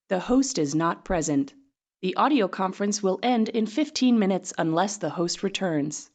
The host is not present. The audio conference will end in 15 minutes unless the host returns.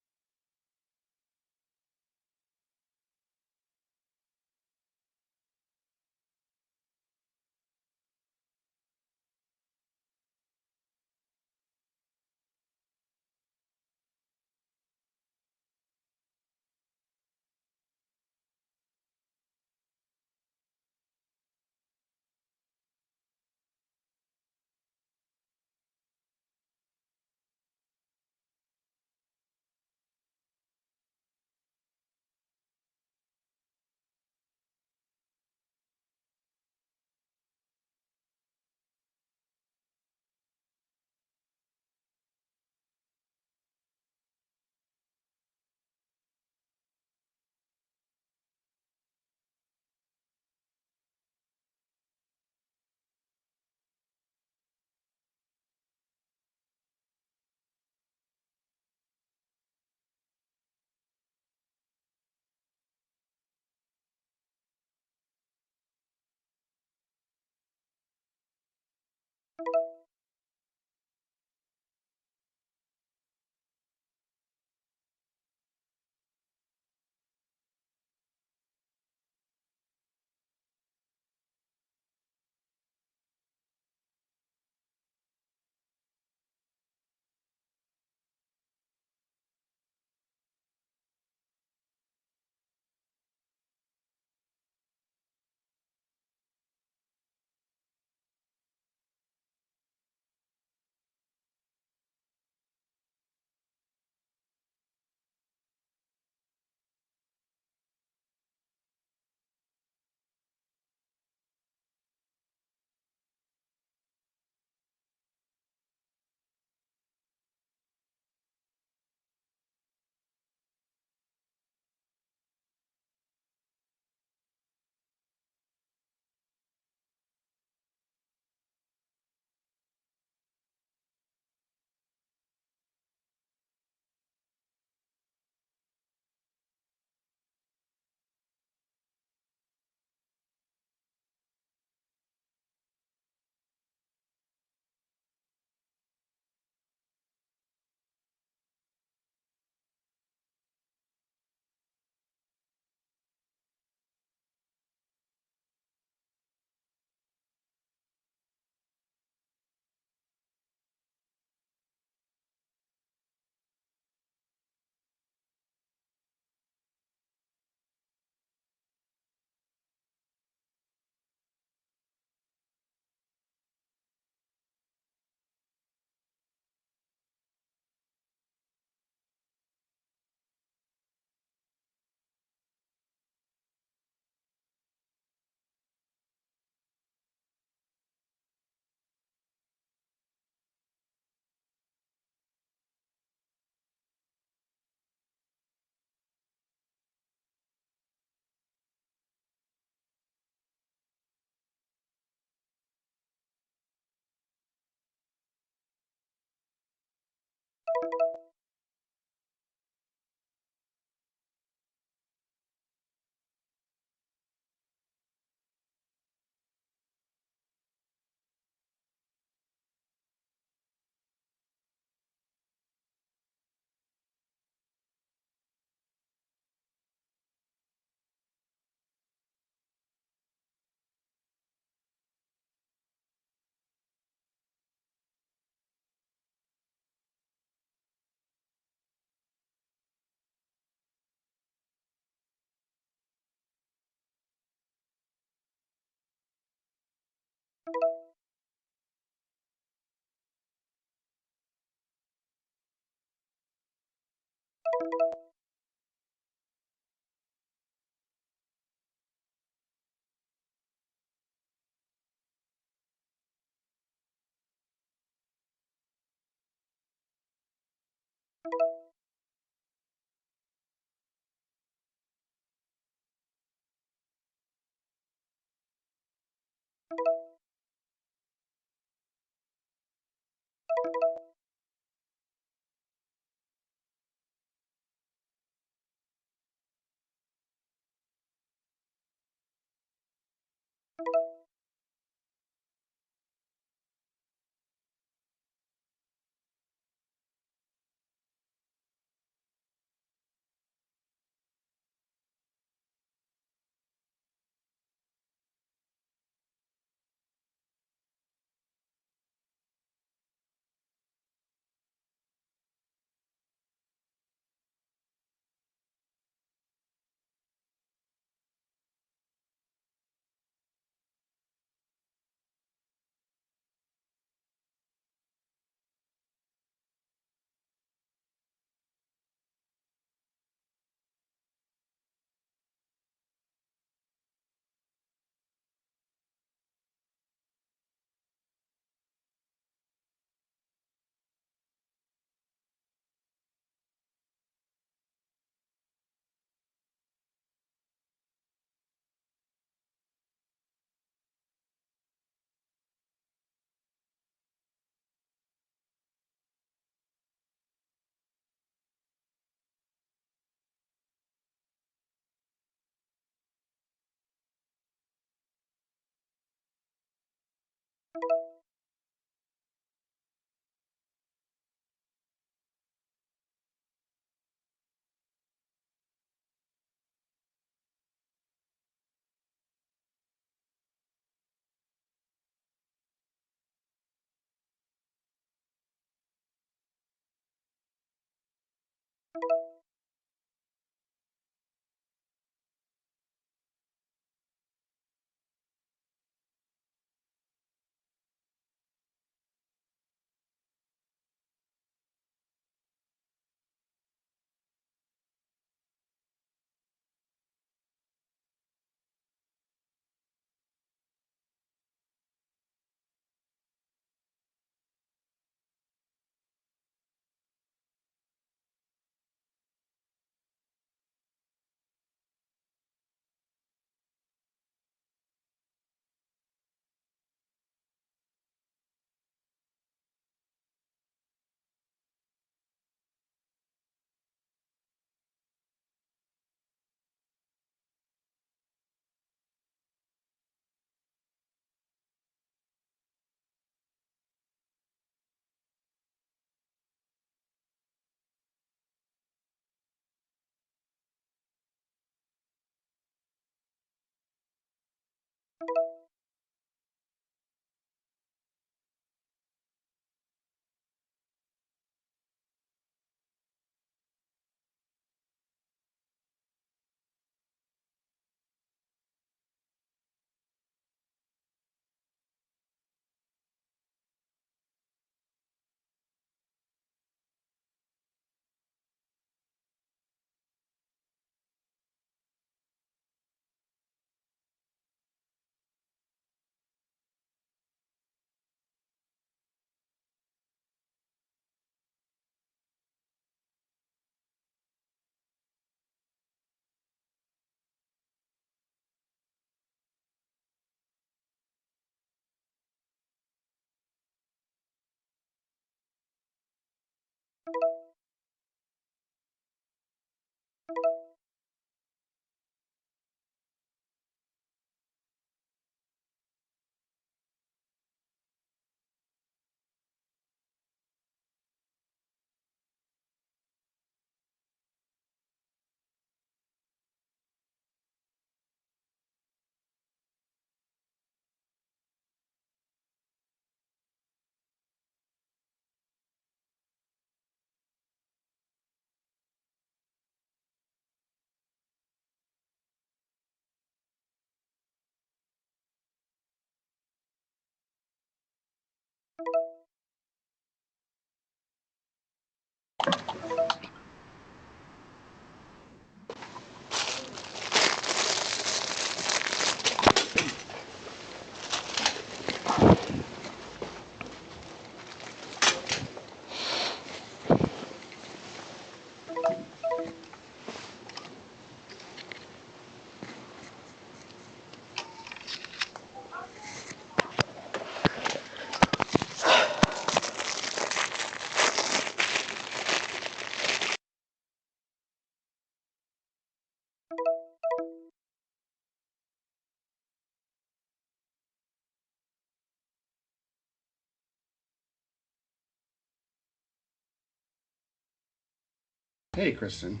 Hey, Kristen.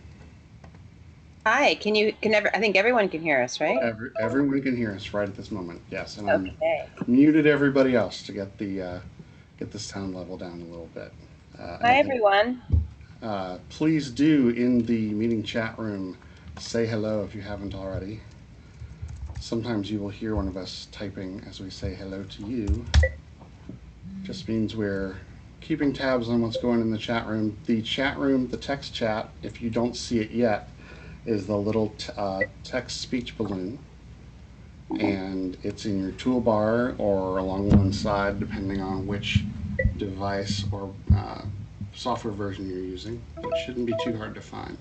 Hi, I think everyone can hear us, right? Everyone can hear us right at this moment. Yes, and I'm Okay. muted everybody else to get the sound level down a little bit. I Hi, don't think. everyone. Please do in the meeting chat room say hello if you haven't already. Sometimes you will hear one of us typing as we say hello to you. Just means we're keeping tabs on what's going in the chat room. The chat room, the text chat, if you don't see it yet, is the little text speech balloon. And it's in your toolbar or along one side, depending on which device or software version you're using. But it shouldn't be too hard to find.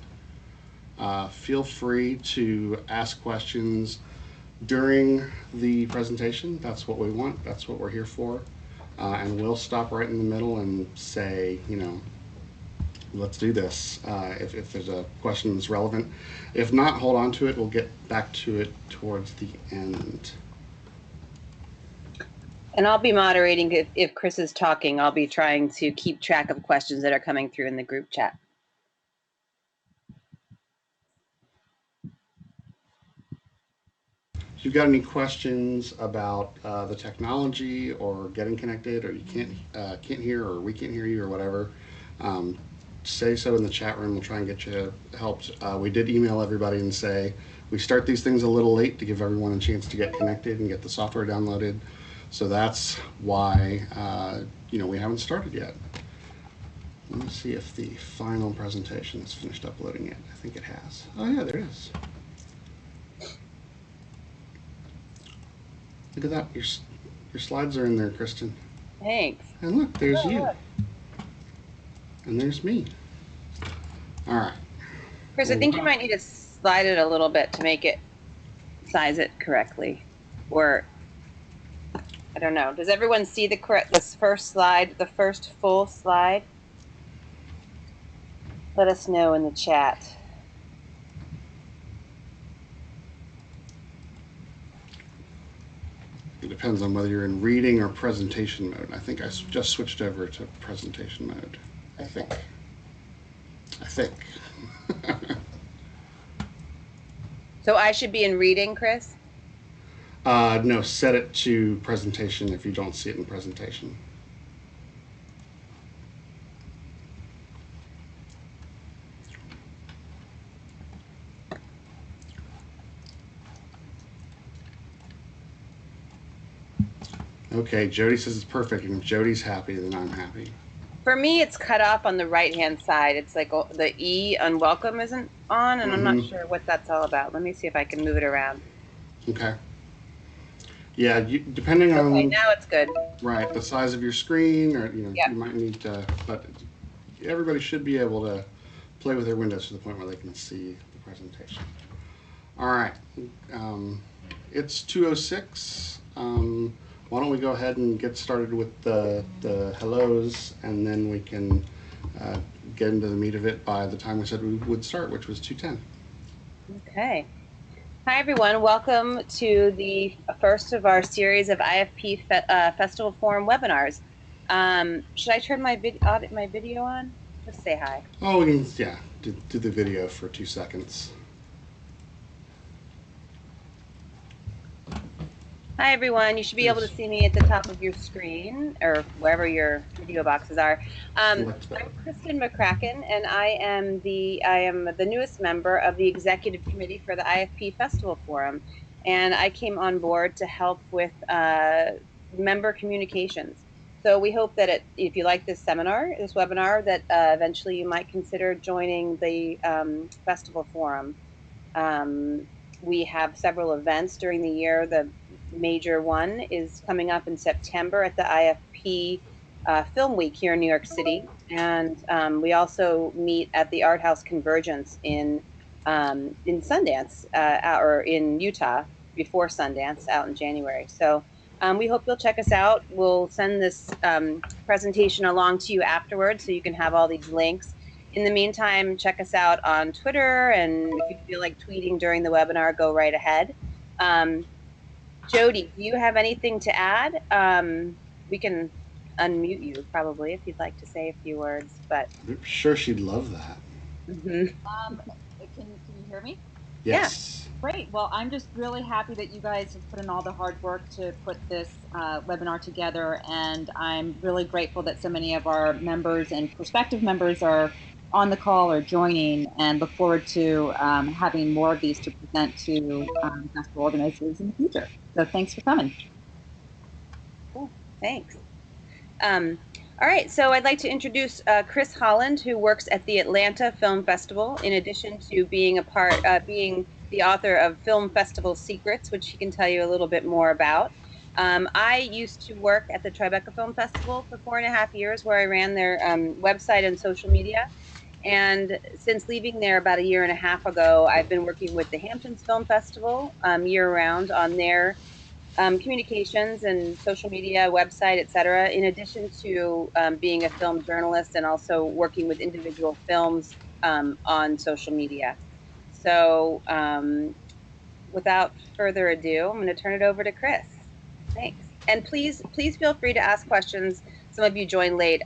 Feel free to ask questions during the presentation. That's what we want. That's what we're here for. And we'll stop right in the middle and say, let's do this if there's a question that's relevant. If not, hold on to it. We'll get back to it towards the end. And I'll be moderating if Chris is talking. I'll be trying to keep track of questions that are coming through in the group chat. If you've got any questions about the technology or getting connected, or you can't hear, or we can't hear you, or whatever, um, say so in the chat room. We'll try and get you helped. We did email everybody and say we start these things a little late to give everyone a chance to get connected and get the software downloaded. So that's why we haven't started yet. Let me see if the final presentation has finished uploading yet. I think it has. Oh yeah, there it is. Look at that. Your slides are in there, Kristen. Thanks. And look, there's Oh, you. look. And there's me. All right. Chris, I think you might need to slide it a little bit to make it size it correctly. Or, I don't know. Does everyone see this first slide, the first full slide? Let us know in the chat. It depends on whether you're in reading or presentation mode. I think I just switched over to presentation mode. I think. So I should be in reading, Chris? No, set it to presentation if you don't see it in presentation. Okay, Jody says it's perfect, and if Jody's happy, then I'm happy. For me, it's cut off on the right-hand side. It's like the E unwelcome isn't on, and I'm not sure what that's all about. Let me see if I can move it around. Okay. Yeah, depending on. Okay, now it's good. Right, the size of your screen, or you might need to, but everybody should be able to play with their windows to the point where they can see the presentation. All right, it's 2:06. Why don't we go ahead and get started with the hellos, and then we can get into the meat of it by the time we said we would start, which was 2:10. Okay. Hi, everyone. Welcome to the first of our series of IFP Festival Forum webinars. Should I turn my video on? Just say hi. Oh, we can, yeah, do the video for 2 seconds. Hi, everyone. You should be able to see me at the top of your screen or wherever your video boxes are. I'm Kristen McCracken, and I am the newest member of the executive committee for the IFP Festival Forum. And I came on board to help with member communications. So we hope that if you like this webinar, that eventually you might consider joining the Festival Forum. We have several events during the year. The major one is coming up in September at the IFP Film Week here in New York City. And we also meet at the Art House Convergence in Sundance or in Utah before Sundance out in January. So we hope you'll check us out. We'll send this presentation along to you afterwards so you can have all these links. In the meantime, check us out on Twitter, and if you feel like tweeting during the webinar, go right ahead. Jody, do you have anything to add? We can unmute you probably if you'd like to say a few words, but I'm sure she'd love that. Can you hear me? Yes. Yeah. Great. Well, I'm just really happy that you guys have put in all the hard work to put this webinar together, and I'm really grateful that so many of our members and prospective members are on the call or joining, and look forward to having more of these to present to festival organizers in the future. So thanks for coming. Cool. Thanks. All right, so I'd like to introduce Chris Holland, who works at the Atlanta Film Festival, in addition to being being the author of Film Festival Secrets, which he can tell you a little bit more about. I used to work at the Tribeca Film Festival for 4.5 years, where I ran their website and social media. And since leaving there about 1.5 years ago, I've been working with the Hamptons Film Festival year-round on their communications and social media, website, etc., in addition to being a film journalist and also working with individual films on social media. So without further ado, I'm going to turn it over to Chris. Thanks. And please feel free to ask questions. Some of you joined late.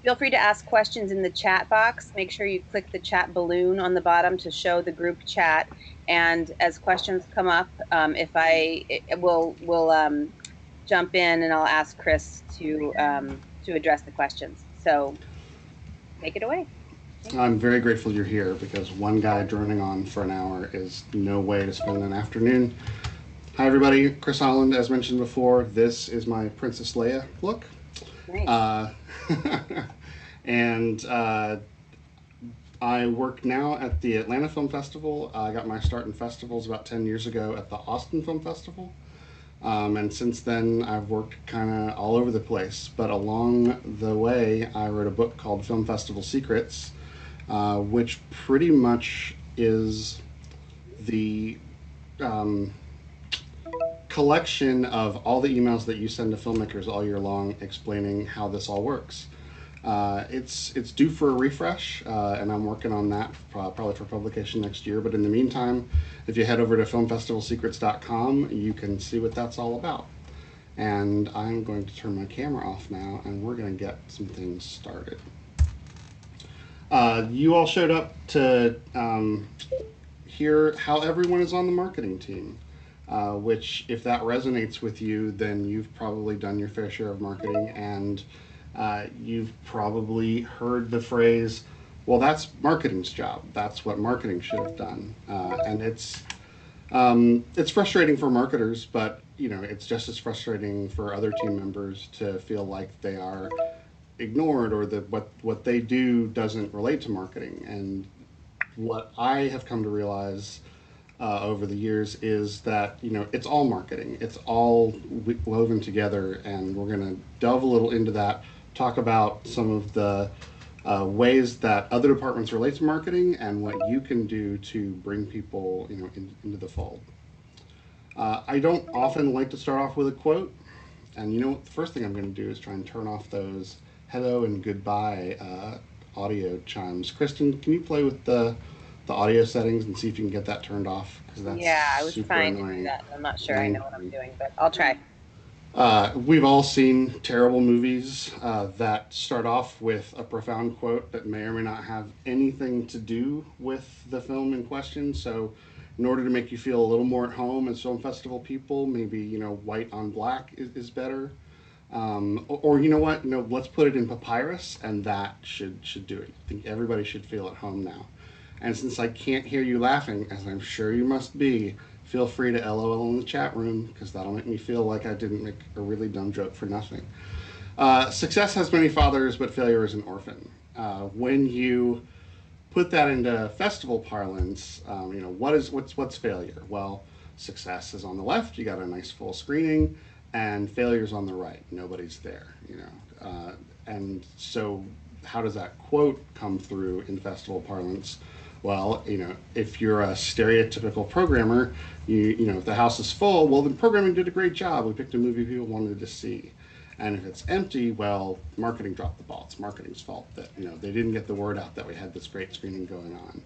Feel free to ask questions in the chat box. Make sure you click the chat balloon on the bottom to show the group chat. And as questions come up, we'll jump in and I'll ask Chris to address the questions. So take it away. I'm very grateful you're here, because one guy droning on for an hour is no way to spend an afternoon. Hi everybody, Chris Holland, as mentioned before. This is my Princess Leia look. Nice. And I work now at the Atlanta Film Festival. I got my start in festivals about 10 years ago at the Austin Film Festival. And since then, I've worked kind of all over the place. But along the way, I wrote a book called Film Festival Secrets, which pretty much is the collection of all the emails that you send to filmmakers all year long explaining how this all works. It's due for a refresh, and I'm working on that probably for publication next year. But in the meantime, if you head over to filmfestivalsecrets.com, you can see what that's all about. And I'm going to turn my camera off now, and we're going to get some things started. You all showed up to hear how everyone is on the marketing team. Which, if that resonates with you, then you've probably done your fair share of marketing, and you've probably heard the phrase, well, that's marketing's job. That's what marketing should have done. And it's frustrating for marketers, but it's just as frustrating for other team members to feel like they are ignored, or that what they do doesn't relate to marketing. And what I have come to realize over the years is that it's all marketing. It's all woven together, and we're going to delve a little into that, talk about some of the ways that other departments relate to marketing and what you can do to bring people into the fold. I don't often like to start off with a quote, and the first thing I'm going to do is try and turn off those hello and goodbye audio chimes. Kristen, can you play with the audio settings and see if you can get that turned off? Because that's Yeah, I was super trying to do annoying. that, and I'm not sure I know what I'm And doing, but I'll try. we've all seen terrible movies that start off with a profound quote that may or may not have anything to do with the film in question. So, in order to make you feel a little more at home as film festival people, maybe white on black is better. Or you know what? Let's put it in papyrus, and that should do it. I think everybody should feel at home now. And since I can't hear you laughing, as I'm sure you must be, feel free to LOL in the chat room because that'll make me feel like I didn't make a really dumb joke for nothing. Success has many fathers, but failure is an orphan. When you put that into festival parlance, what's failure? Well, success is on the left. You got a nice full screening, and failure's on the right. Nobody's there. And so how does that quote come through in festival parlance? Well, if you're a stereotypical programmer, if the house is full, well, the programming did a great job. We picked a movie people wanted to see. And if it's empty, well, marketing dropped the ball. It's marketing's fault that they didn't get the word out that we had this great screening going on.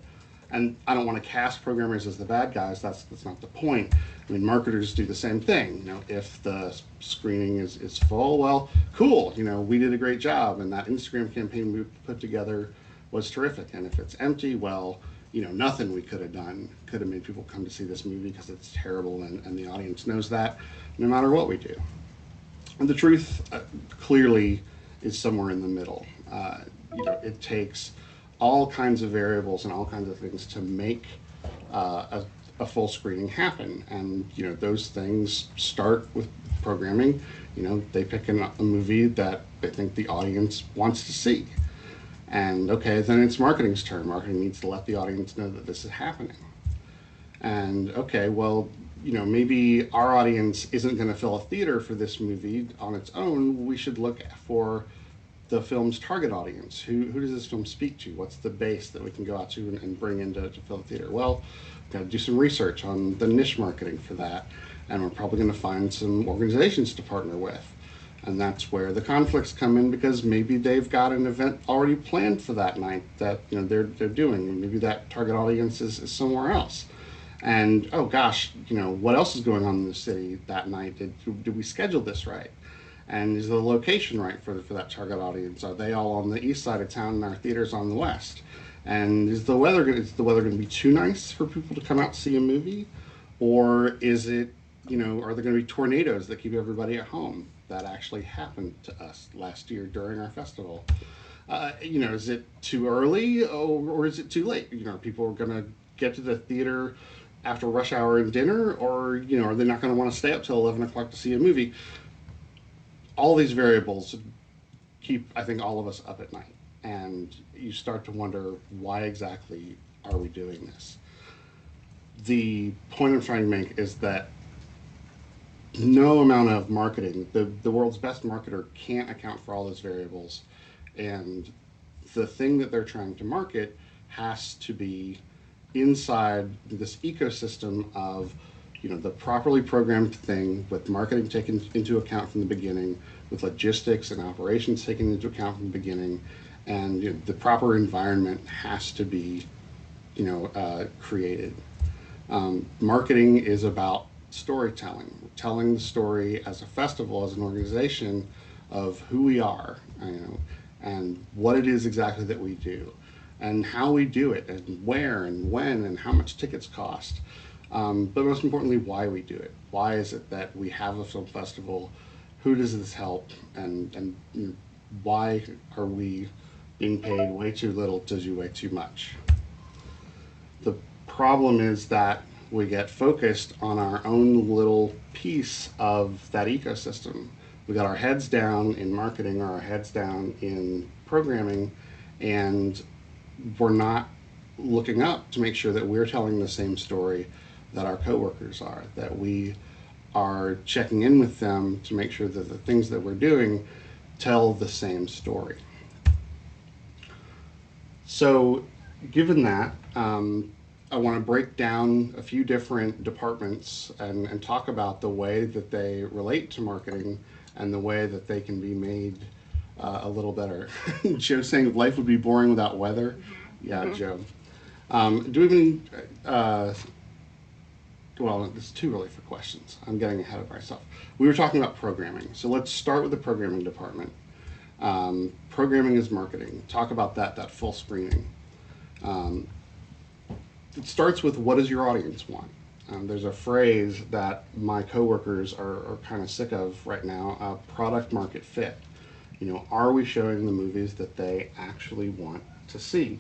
And I don't want to cast programmers as the bad guys. That's not the point. I mean, marketers do the same thing. If the screening is full, well, cool. We did a great job, and that Instagram campaign we put together was terrific. And if it's empty, well, nothing we could have done could have made people come to see this movie because it's terrible, and the audience knows that no matter what we do. And the truth clearly is somewhere in the middle. It takes all kinds of variables and all kinds of things to make a full screening happen. And those things start with programming. They pick a movie that they think the audience wants to see. And okay, then it's marketing's turn. Marketing needs to let the audience know that this is happening. And okay, well, maybe our audience isn't going to fill a theater for this movie on its own. We should look for the film's target audience. Who does this film speak to? What's the base that we can go out to and bring in to fill the theater? Well, we've got to do some research on the niche marketing for that. And we're probably going to find some organizations to partner with. And that's where the conflicts come in, because maybe they've got an event already planned for that night that they're doing, and maybe that target audience is somewhere else. And oh gosh, what else is going on in the city that night? Did we schedule this right? And is the location right for that target audience? Are they all on the east side of town and our theater's on the west? And is the weather going to be too nice for people to come out and see a movie, or is it are there going to be tornadoes that keep everybody at home? That actually happened to us last year during our festival. Is it too early or is it too late? People are going to get to the theater after rush hour and dinner, or are they not going to want to stay up till 11 o'clock to see a movie? All these variables keep, I think, all of us up at night, and you start to wonder, why exactly are we doing this? The point I'm trying to make is that no amount of marketing, the world's best marketer can't account for all those variables, and the thing that they're trying to market has to be inside this ecosystem of the properly programmed thing, with marketing taken into account from the beginning, with logistics and operations taken into account from the beginning, and the proper environment has to be created. Marketing is about storytelling, telling the story as a festival, as an organization, of who we are, and what it is exactly that we do, and how we do it, and where and when and how much tickets cost. But most importantly, why we do it. Why is it that we have a film festival? Who does this help? And why are we being paid way too little to do way too much? The problem is that we get focused on our own little piece of that ecosystem. We got our heads down in marketing, or our heads down in programming, and we're not looking up to make sure that we're telling the same story that our coworkers are, that we are checking in with them to make sure that the things that we're doing tell the same story. So given that, I want to break down a few different departments and talk about the way that they relate to marketing and the way that they can be made a little better. Joe saying life would be boring without weather. Yeah, Joe. Do we have any? Well, it's too early for questions. I'm getting ahead of myself. We were talking about programming, so let's start with the programming department. Programming is marketing. Talk about that full screening. Um, it starts with what does your audience want? There's a phrase that my coworkers are kind of sick of right now, product market fit. Are we showing the movies that they actually want to see?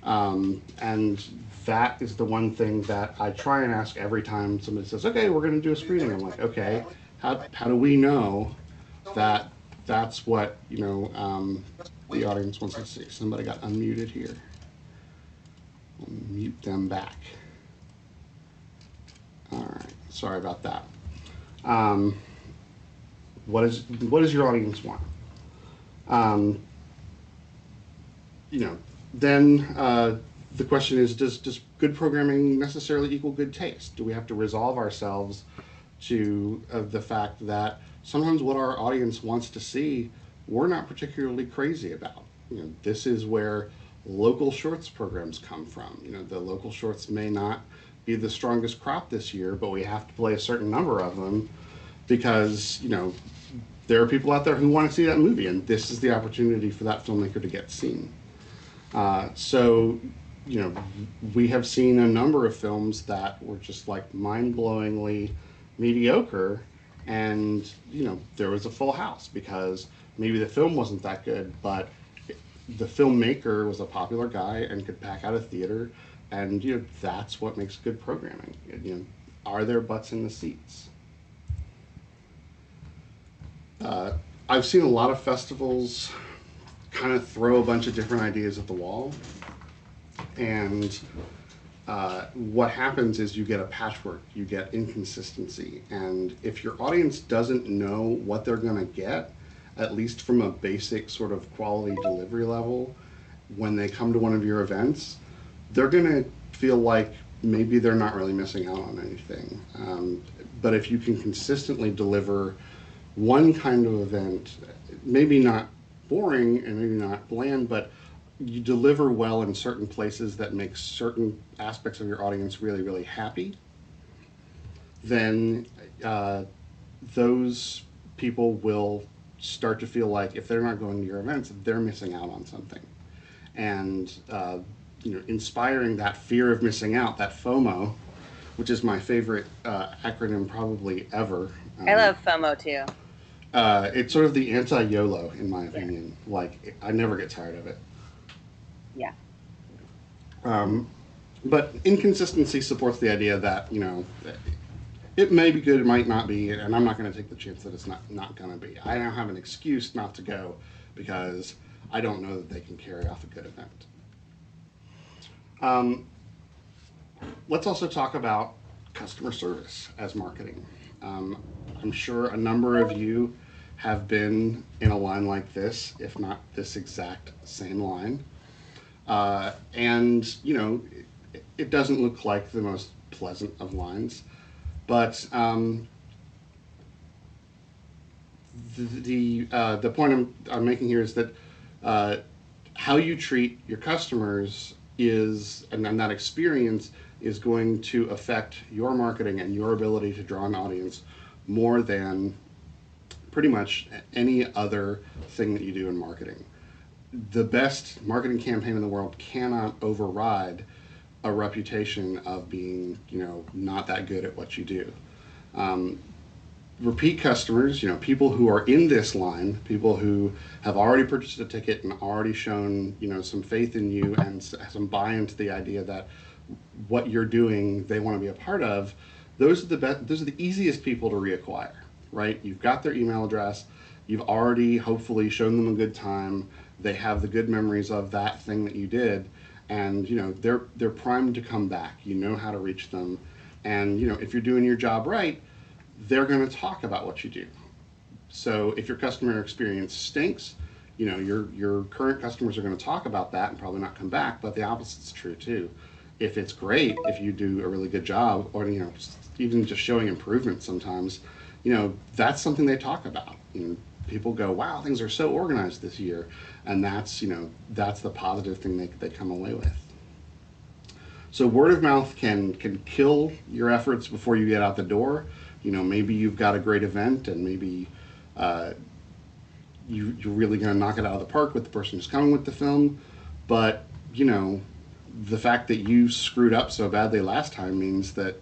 And that is the one thing that I try and ask every time somebody says, okay, we're going to do a screening. I'm like, okay, how do we know that that's what, the audience wants to see? Somebody got unmuted here. We'll mute them back. All right, sorry about that. What does your audience want? Um, then the question is, does good programming necessarily equal good taste? Do we have to resolve ourselves to the fact that sometimes what our audience wants to see, we're not particularly crazy about? This is where local shorts programs come from. The local shorts may not be the strongest crop this year, but we have to play a certain number of them because, there are people out there who want to see that movie, and this is the opportunity for that filmmaker to get seen. So, we have seen a number of films that were just like mind-blowingly mediocre, and, there was a full house because maybe the film wasn't that good, but the filmmaker was a popular guy and could pack out a theater, and, that's what makes good programming. Are there butts in the seats? I've seen a lot of festivals kind of throw a bunch of different ideas at the wall, and what happens is you get a patchwork, you get inconsistency, and if your audience doesn't know what they're going to get, at least from a basic sort of quality delivery level, when they come to one of your events, they're going to feel like maybe they're not really missing out on anything. But if you can consistently deliver one kind of event, maybe not boring and maybe not bland, but you deliver well in certain places that make certain aspects of your audience really, really happy, then those people will start to feel like if they're not going to your events, they're missing out on something. And inspiring that fear of missing out, that FOMO, which is my favorite acronym probably ever. I love FOMO too. It's sort of the anti-YOLO, in my opinion. Yeah. Like, I never get tired of it. Yeah. But inconsistency supports the idea that, it may be good, it might not be, and I'm not going to take the chance that it's not going to be. I now have an excuse not to go because I don't know that they can carry off a good event. Let's also talk about customer service as marketing. I'm sure a number of you have been in a line like this, if not this exact same line. And, it doesn't look like the most pleasant of lines, but the point I'm making here is that how you treat your customers is, and that experience is going to affect your marketing and your ability to draw an audience more than pretty much any other thing that you do in marketing. The best marketing campaign in the world cannot override a reputation of being, not that good at what you do. Repeat customers, people who are in this line, people who have already purchased a ticket and already shown, some faith in you and some buy-in to the idea that what you're doing, they want to be a part of. Those are the easiest people to reacquire, right? You've got their email address. You've already hopefully shown them a good time. They have the good memories of that thing that you did, and they're primed to come back. You know how to reach them, and if you're doing your job right, they're going to talk about what you do. So if your customer experience stinks, your current customers are going to talk about that and probably not come back. But the opposite's true too. If it's great, if you do a really good job, or even just showing improvement sometimes, that's something they talk about. people go, wow, things are so organized this year. And that's, that's the positive thing they come away with. So word of mouth can kill your efforts before you get out the door. Maybe you've got a great event, and maybe you're really going to knock it out of the park with the person who's coming with the film. But, the fact that you screwed up so badly last time means that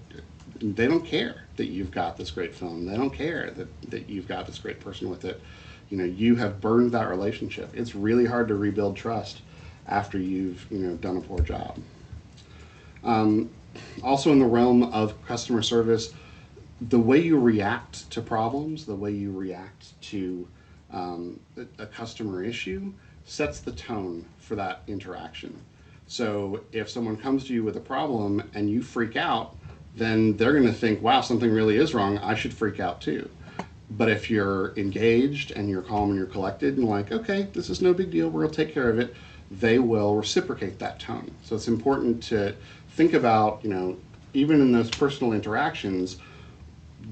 they don't care that you've got this great film. They don't care that you've got this great person with it. You have burned that relationship. It's really hard to rebuild trust after you've, done a poor job. Also in the realm of customer service, the way you react to problems, the way you react to a customer issue sets the tone for that interaction. So if someone comes to you with a problem and you freak out, then they're going to think, wow, something really is wrong. I should freak out too. But if you're engaged and you're calm and you're collected and like, okay, this is no big deal, we'll take care of it, they will reciprocate that tone. So it's important to think about, even in those personal interactions,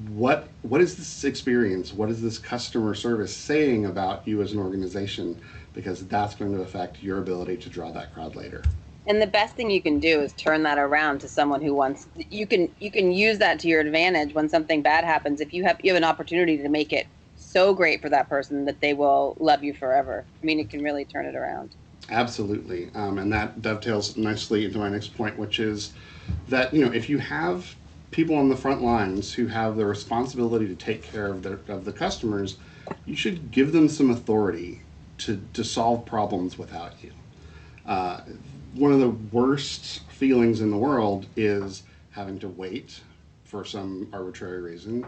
what is this experience? What is this customer service saying about you as an organization? Because that's going to affect your ability to draw that crowd later. And the best thing you can do is turn that around to someone who wants. You can use that to your advantage when something bad happens. If you have an opportunity to make it so great for that person that they will love you forever. I mean, it can really turn it around. Absolutely, and that dovetails nicely into my next point, which is that if you have people on the front lines who have the responsibility to take care of the customers, you should give them some authority to solve problems without you. One of the worst feelings in the world is having to wait for some arbitrary reason,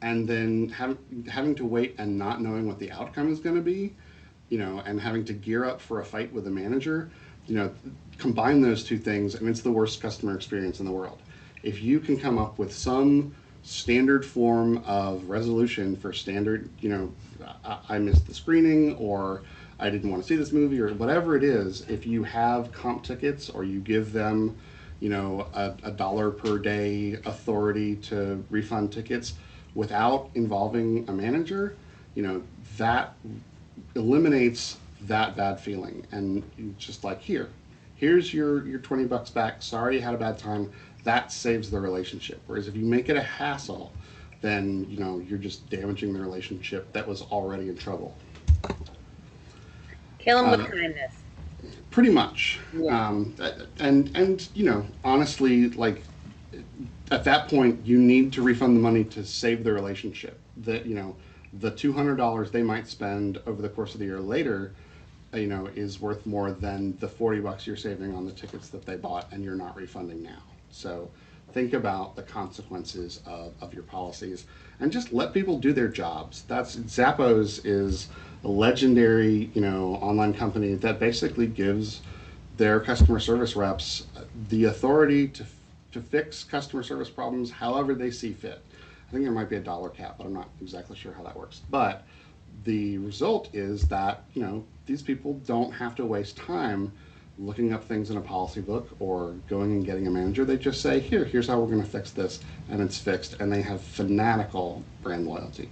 and then having to wait and not knowing what the outcome is going to be, and having to gear up for a fight with a manager. Combine those two things, and it's the worst customer experience in the world. If you can come up with some standard form of resolution for standard, I missed the screening, or I didn't want to see this movie, or whatever it is, if you have comp tickets or you give them, a dollar per day authority to refund tickets without involving a manager, that eliminates that bad feeling. And just like, here's your $20 back. Sorry you had a bad time. That saves the relationship. Whereas if you make it a hassle, then, you're just damaging the relationship that was already in trouble. Kill them with kindness. Pretty much. Yeah. And honestly, like, at that point, you need to refund the money to save the relationship. The $200 they might spend over the course of the year later, is worth more than the $40 you're saving on the tickets that they bought and you're not refunding now. So think about the consequences of your policies, and just let people do their jobs. Zappos is a legendary, online company that basically gives their customer service reps the authority to fix customer service problems however they see fit. I think there might be a dollar cap, but I'm not exactly sure how that works. But the result is that, these people don't have to waste time looking up things in a policy book or going and getting a manager. They just say, here's how we're going to fix this, and it's fixed, and they have fanatical brand loyalty.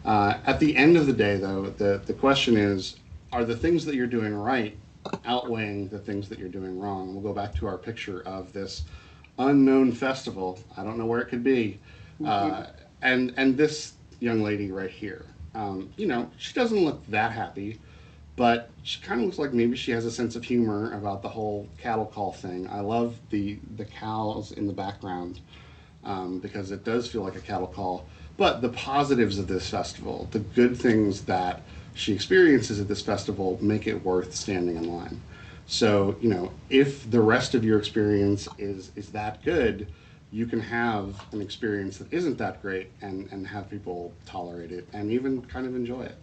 At the end of the day, though, the question is, are the things that you're doing right outweighing the things that you're doing wrong? We'll go back to our picture of this unknown festival. I don't know where it could be. And this young lady right here, she doesn't look that happy, but she kind of looks like maybe she has a sense of humor about the whole cattle call thing. I love the cows in the background, because it does feel like a cattle call. But the positives of this festival, the good things that she experiences at this festival, make it worth standing in line. So, if the rest of your experience is that good, you can have an experience that isn't that great and have people tolerate it and even kind of enjoy it.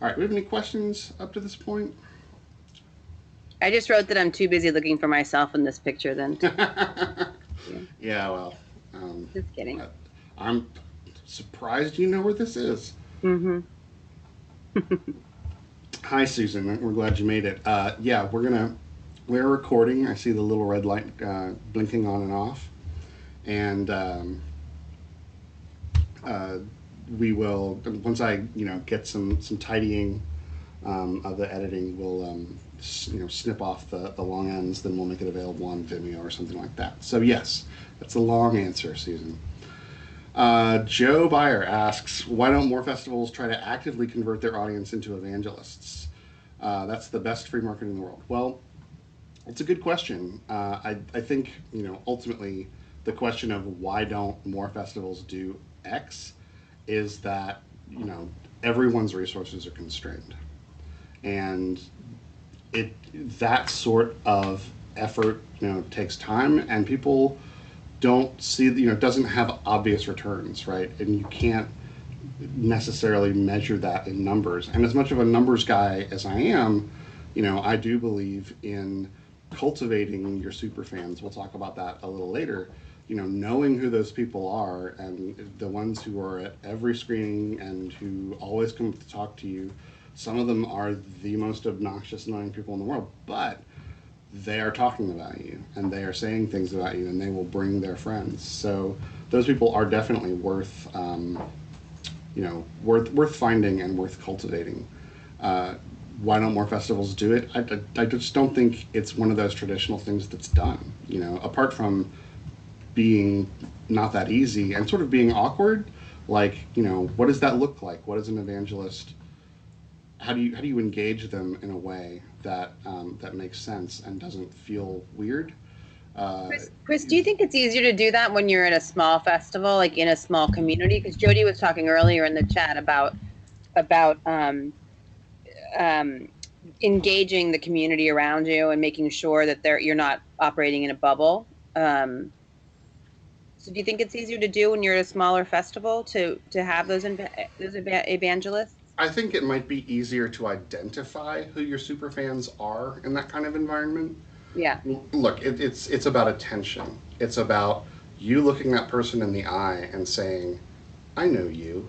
All right, we have any questions up to this point? I just wrote that I'm too busy looking for myself in this picture then. Yeah, well. Just kidding. I'm surprised you know where this is. Mm-hmm. Hi, Susan. We're glad you made it. Yeah, we're recording. I see the little red light blinking on and off. And we will, once I get some tidying of the editing, we'll snip off the long ends, then we'll make it available on Vimeo or something like that. So yes, that's a long answer, Susan. Joe Byer asks, why don't more festivals try to actively convert their audience into evangelists? That's the best free marketing in the world. Well, it's a good question. I think, ultimately the question of why don't more festivals do X is that, everyone's resources are constrained. And that sort of effort, takes time, and people don't see, it doesn't have obvious returns, right? And you can't necessarily measure that in numbers. And as much of a numbers guy as I am, I do believe in cultivating your super fans. We'll talk about that a little later. Knowing who those people are, and the ones who are at every screening and who always come to talk to you. Some of them are the most obnoxious, annoying people in the world, but they are talking about you and they are saying things about you, and they will bring their friends. So those people are definitely worth finding and worth cultivating. Why don't more festivals do it? I just don't think it's one of those traditional things that's done. Apart from being not that easy and sort of being awkward. Like, what does that look like? What is an evangelist? How do you engage them in a way that that makes sense and doesn't feel weird? Chris, do you think it's easier to do that when you're in a small festival, like in a small community? Because Jody was talking earlier in the chat about engaging the community around you and making sure that you're not operating in a bubble. So do you think it's easier to do when you're at a smaller festival to have those evangelists? I think it might be easier to identify who your super fans are in that kind of environment. Yeah. Look, it's about attention. It's about you looking that person in the eye and saying, I know you.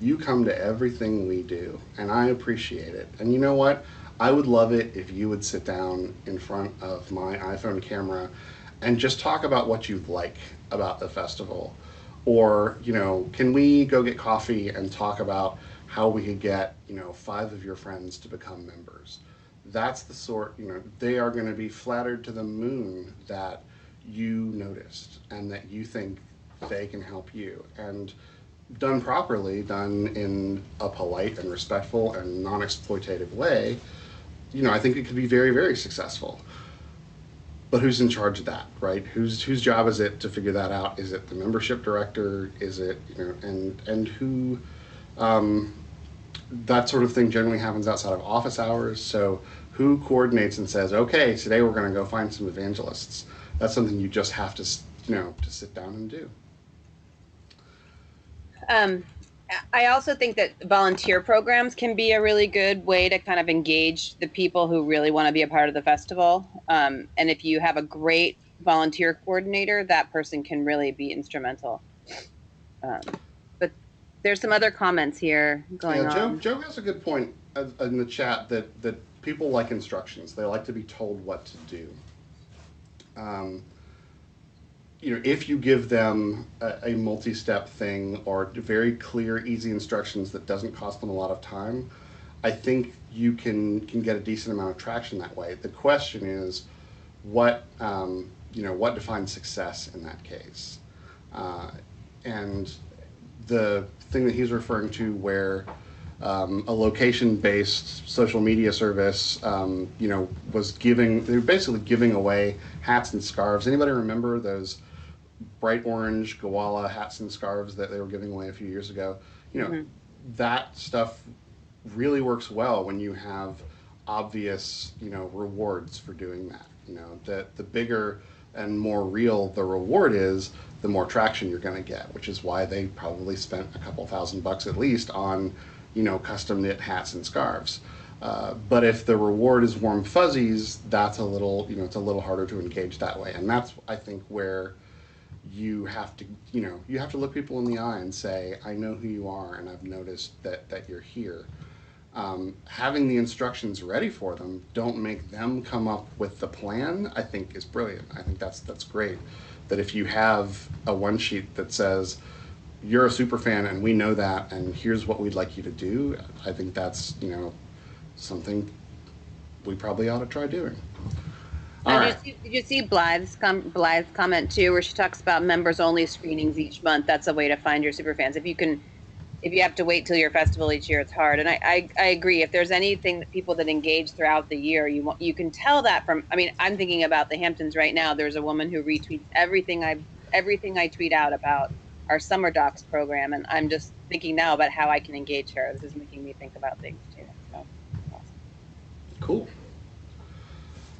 You come to everything we do, and I appreciate it. And you know what? I would love it if you would sit down in front of my iPhone camera and just talk about what you like about the festival. Or, can we go get coffee and talk about how we could get, 5 of your friends to become members? That's the sort, they are going to be flattered to the moon that you noticed and that you think they can help you. And done properly, done in a polite and respectful and non-exploitative way, I think it could be very, very successful. But who's in charge of that, right? Whose job is it to figure that out? Is it the membership director? Is it, and who, that sort of thing generally happens outside of office hours. So who coordinates and says, okay, today we're going to go find some evangelists? That's something you just have to, to sit down and do. I also think that volunteer programs can be a really good way to kind of engage the people who really want to be a part of the festival. And if you have a great volunteer coordinator, that person can really be instrumental. But there's some other comments here going on. Joe has a good point in the chat that people like instructions. They like to be told what to do. If you give them a multi-step thing or very clear, easy instructions that doesn't cost them a lot of time, I think you can get a decent amount of traction that way. The question is, what defines success in that case? And the thing that he's referring to, where a location-based social media service, they were basically giving away hats and scarves. Anybody remember those bright orange Gowalla hats and scarves that they were giving away a few years ago? That stuff really works well when you have obvious, rewards for doing that. The bigger and more real the reward is, the more traction you're going to get, which is why they probably spent a couple $1,000 at least on, custom knit hats and scarves. But if the reward is warm fuzzies, that's a little, it's a little harder to engage that way. And that's, I think, where you have to look people in the eye and say, I know who you are, and I've noticed that you're here. Having the instructions ready for them, don't make them come up with the plan, I think is brilliant. I think that's great. That if you have a one sheet that says, you're a super fan and we know that, and here's what we'd like you to do, I think that's, something we probably ought to try doing. All And right. did you see Blythe's comment too, where she talks about members only screenings each month? That's a way to find your super fans. If you have to wait till your festival each year, it's hard. And I agree. If there's anything that people that engage throughout the year, you can tell that from. I mean, I'm thinking about the Hamptons right now. There's a woman who retweets everything I tweet out about our summer docs program, and I'm just thinking now about how I can engage her. This is making me think about things too. So, awesome. Cool.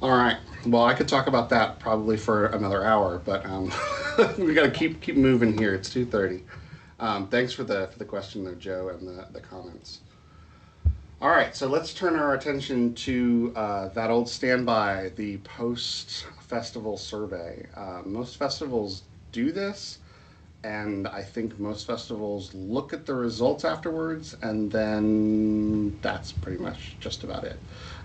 All right. Well, I could talk about that probably for another hour, but we got to keep moving here. It's 2:30. Thanks for the question though, Joe, and the comments. All right, so let's turn our attention to that old standby, the post-festival survey. Most festivals do this, and I think most festivals look at the results afterwards, and then that's pretty much just about it.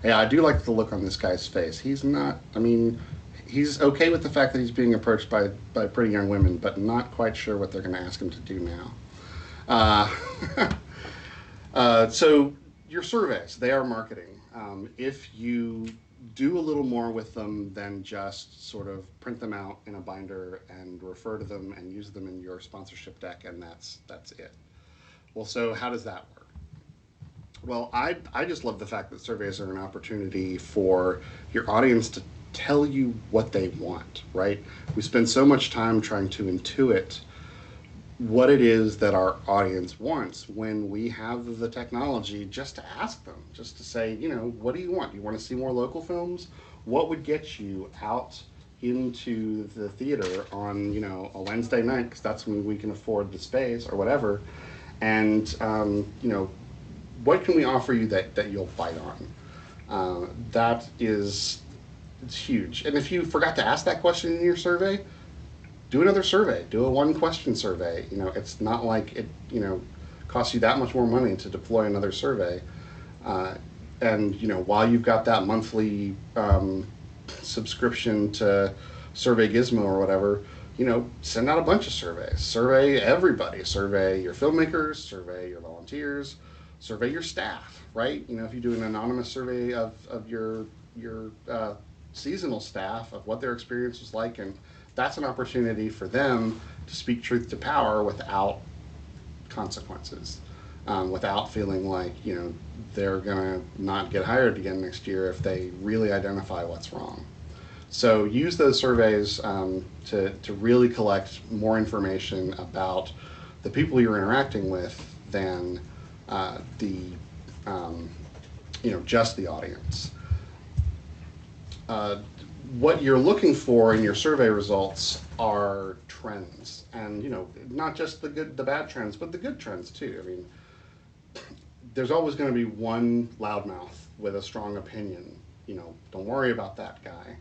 Yeah, I do like the look on this guy's face. He's not, I mean, he's okay with the fact that he's being approached by pretty young women, but not quite sure what they're going to ask him to do now. So your surveys, they are marketing. If you do a little more with them than just sort of print them out in a binder and refer to them and use them in your sponsorship deck, and that's it. Well, so how does that work? Well, I just love the fact that surveys are an opportunity for your audience to tell you what they want, right? We spend so much time trying to intuit what it is that our audience wants when we have the technology just to ask them, just to say, what do you want? Do you want to see more local films? What would get you out into the theater on, a Wednesday night, because that's when we can afford the space or whatever. And, what can we offer you that you'll bite on? That is, it's huge. And if you forgot to ask that question in your survey, do another survey. Do a one-question survey. It's not like it, costs you that much more money to deploy another survey. And while you've got that monthly subscription to Survey Gizmo or whatever, send out a bunch of surveys. Survey everybody. Survey your filmmakers. Survey your volunteers. Survey your staff. Right? If you do an anonymous survey of your seasonal staff of what their experience was like, and that's an opportunity for them to speak truth to power without consequences, without feeling like they're gonna not get hired again next year if they really identify what's wrong. So use those surveys to really collect more information about the people you're interacting with than just the audience. What you're looking for in your survey results are trends, and not just the bad trends, but the good trends too. I mean, there's always going to be one loudmouth with a strong opinion. Don't worry about that guy.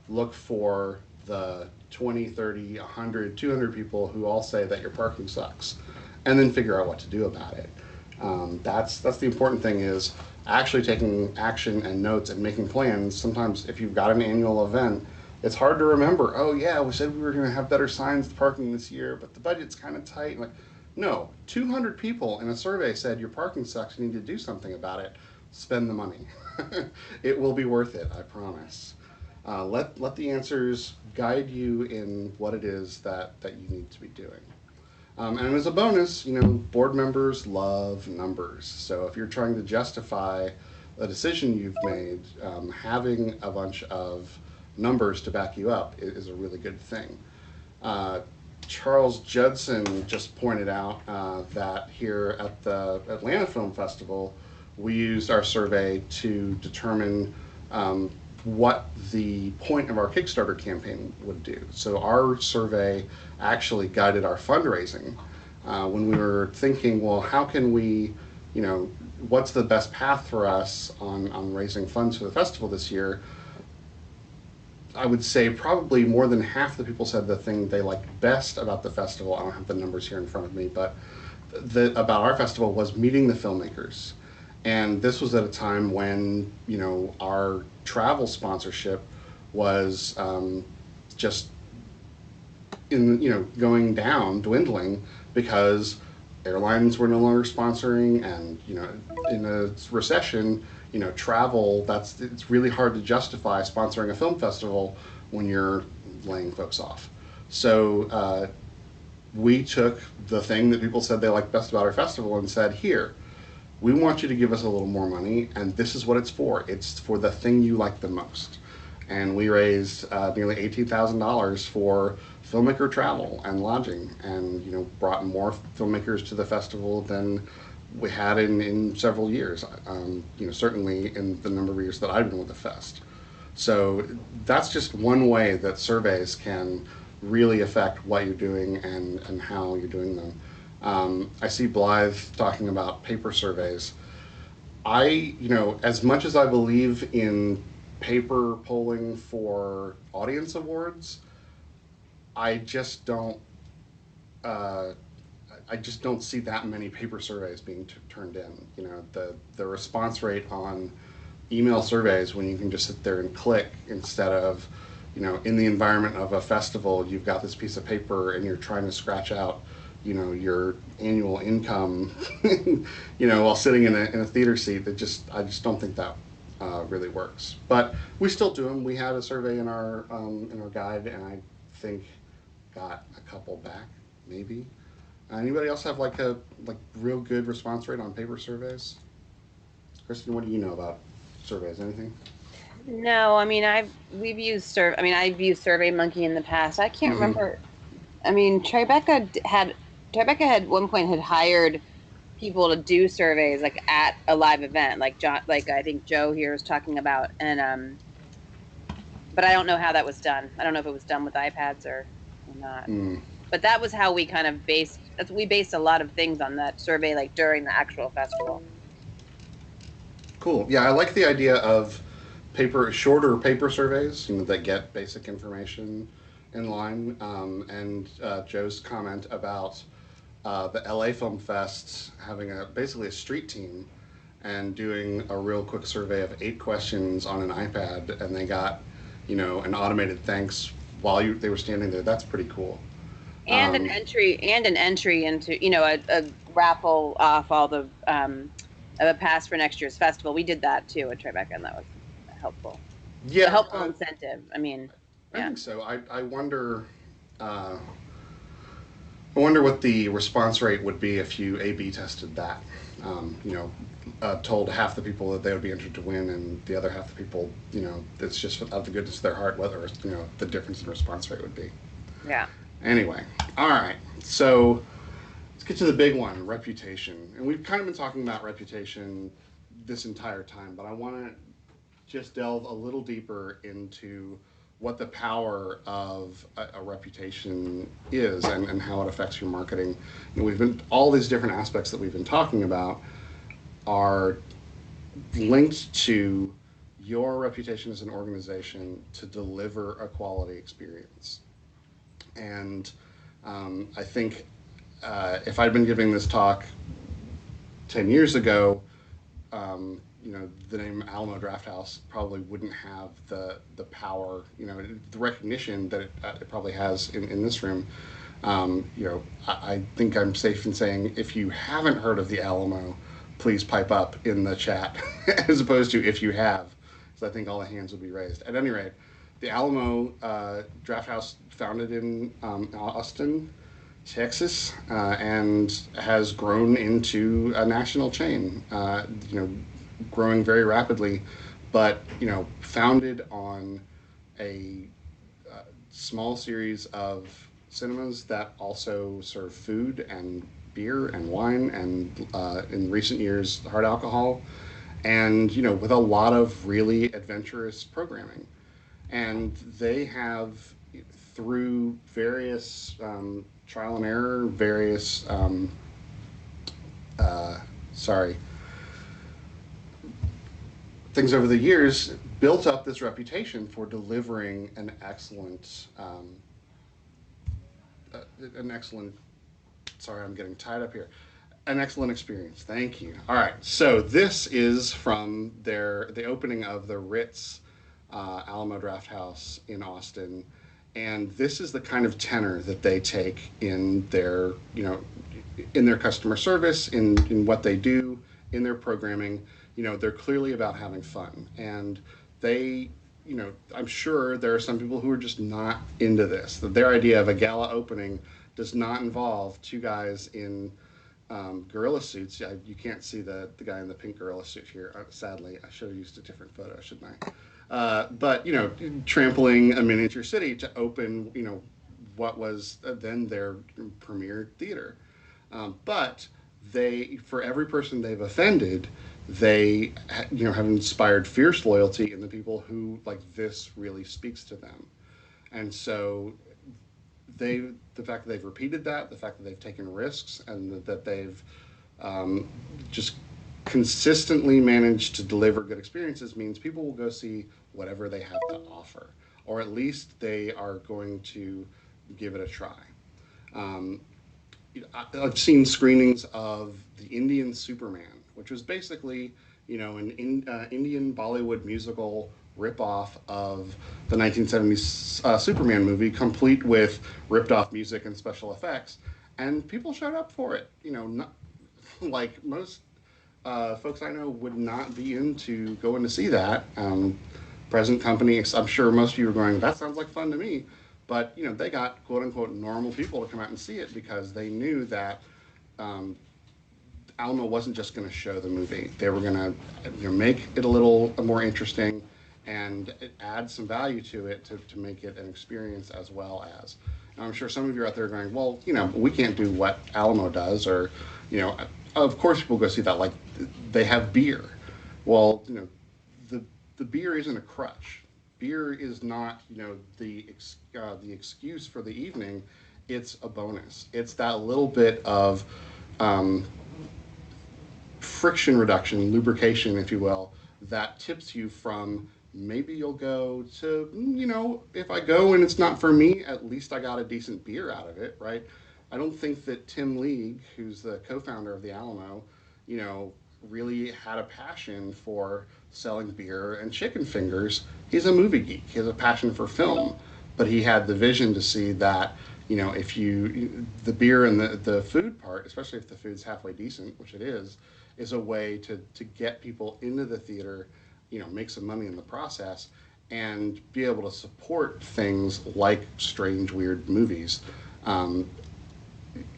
Look for the 20, 30, 100, 200 people who all say that your parking sucks, and then figure out what to do about it. That's the important thing, is actually taking action and notes and making plans. Sometimes if you've got an annual event, it's hard to remember, oh yeah, we said we were going to have better signs parking this year, but the budget's kind of tight. Like, no, 200 people in a survey said your parking sucks, you need to do something about it. Spend the money. It will be worth it, I promise. Let the answers guide you in what it is that you need to be doing. And as a bonus, board members love numbers. So if you're trying to justify a decision you've made, having a bunch of numbers to back you up is a really good thing. Charles Judson just pointed out that here at the Atlanta Film Festival, we used our survey to determine what the point of our Kickstarter campaign would do. So our survey actually guided our fundraising when we were thinking, well, how can we, what's the best path for us on raising funds for the festival this year? I would say probably more than half the people said the thing they liked best about the festival, I don't have the numbers here in front of me, but about our festival was meeting the filmmakers. And this was at a time when, our travel sponsorship was just going down, dwindling, because airlines were no longer sponsoring, and in a recession, travel, it's really hard to justify sponsoring a film festival when you're laying folks off. So we took the thing that people said they liked best about our festival and said, here, we want you to give us a little more money, and this is what it's for. It's for the thing you like the most. And we raised nearly $18,000 for filmmaker travel and lodging, and brought more filmmakers to the festival than we had in several years. Certainly in the number of years that I've been with the fest. So that's just one way that surveys can really affect what you're doing and how you're doing them. I see Blythe talking about paper surveys. As much as I believe in paper polling for audience awards, I just don't. I just don't see that many paper surveys being turned in. The response rate on email surveys, when you can just sit there and click instead of, in the environment of a festival, you've got this piece of paper and you're trying to scratch out, your annual income, while sitting in a theater seat. I just don't think that really works. But we still do them. We had a survey in our guide, and I think got a couple back, maybe. Anybody else have like real good response rate on paper surveys? Kristen, what do you know about surveys? Anything? No, I mean I've used SurveyMonkey in the past. I can't remember. I mean, Tribeca had one point had hired people to do surveys like at a live event, like John, like I think Joe here is talking about, and but I don't know how that was done. I don't know if it was done with iPads or not. But that was how we kind of based a lot of things on that survey, like during the actual festival. Cool. Yeah, I like the idea of shorter paper surveys, that get basic information in line. And Joe's comment about the LA Film Fest having basically a street team and doing a real quick survey of 8 questions on an iPad, and they got, an automated thanks while they were standing there. That's pretty cool. And an entry into, a raffle off all the a pass for next year's festival. We did that too at Tribeca, and that was helpful. Yeah, a helpful incentive. I mean, I think so. I wonder. I wonder what the response rate would be if you A/B tested that. Told half the people that they would be entered to win, and the other half the people, it's just out of the goodness of their heart whether the difference in response rate would be. Yeah. Anyway, all right. So let's get to the big one, reputation. And we've kind of been talking about reputation this entire time, but I want to just delve a little deeper into what the power of a reputation is and how it affects your marketing. All these different aspects that we've been talking about are linked to your reputation as an organization to deliver a quality experience. And I think if I'd been giving this talk 10 years ago, the name Alamo Drafthouse probably wouldn't have the power, the recognition that it probably has in this room. I think I'm safe in saying if you haven't heard of the Alamo, please pipe up in the chat, as opposed to if you have, because I think all the hands would be raised. At any rate, the Alamo Drafthouse, founded in Austin, Texas, and has grown into a national chain. Growing very rapidly, but founded on a small series of cinemas that also serve food and beer and wine and in recent years hard alcohol, and with a lot of really adventurous programming. And they have, through various trial and error, various things over the years, built up this reputation for delivering an excellent, sorry, I'm getting tied up here, an excellent experience. Thank you. All right, so this is from the opening of the Ritz Alamo Drafthouse in Austin And this is the kind of tenor that they take in their, in their customer service, in what they do, in their programming. They're clearly about having fun. And they, I'm sure there are some people who are just not into this. That their idea of a gala opening does not involve two guys in gorilla suits. You can't see the guy in the pink gorilla suit here. Sadly, I should have used a different photo, shouldn't I? But trampling a miniature city to open what was then their premier theater. But they, for every person they've offended, they have inspired fierce loyalty in the people who like this really speaks to them. And so they, the fact that they've repeated that, the fact that they've taken risks, and that they've just consistently managed to deliver good experiences means people will go see whatever they have to offer, or at least they are going to give it a try. Um, I've seen screenings of the Indian Superman, which was basically, an Indian Bollywood musical ripoff of the 1970s Superman movie, complete with ripped off music and special effects, and people showed up for it. Not, like most folks I know would not be into going to see that. Present company, I'm sure most of you are going, that sounds like fun to me. But they got quote unquote normal people to come out and see it because they knew that um, Alamo wasn't just going to show the movie. They were going to make it a little more interesting and add some value to it to make it an experience as well as. And I'm sure some of you are out there going, well, we can't do what Alamo does, or, of course people go see that. Like, they have beer. Well, the the beer isn't a crutch. Beer is not, the excuse for the evening. It's a bonus. It's that little bit of um, friction reduction, lubrication, if you will, that tips you from maybe you'll go to, if I go and it's not for me, at least I got a decent beer out of it, right? I don't think that Tim League, who's the co founder of the Alamo, you know, really had a passion for selling beer and chicken fingers. He's a movie geek, he has a passion for film, but he had the vision to see that. If the beer and the food part, especially if the food's halfway decent, which it is a way to get people into the theater, make some money in the process, and be able to support things like strange, weird movies, um,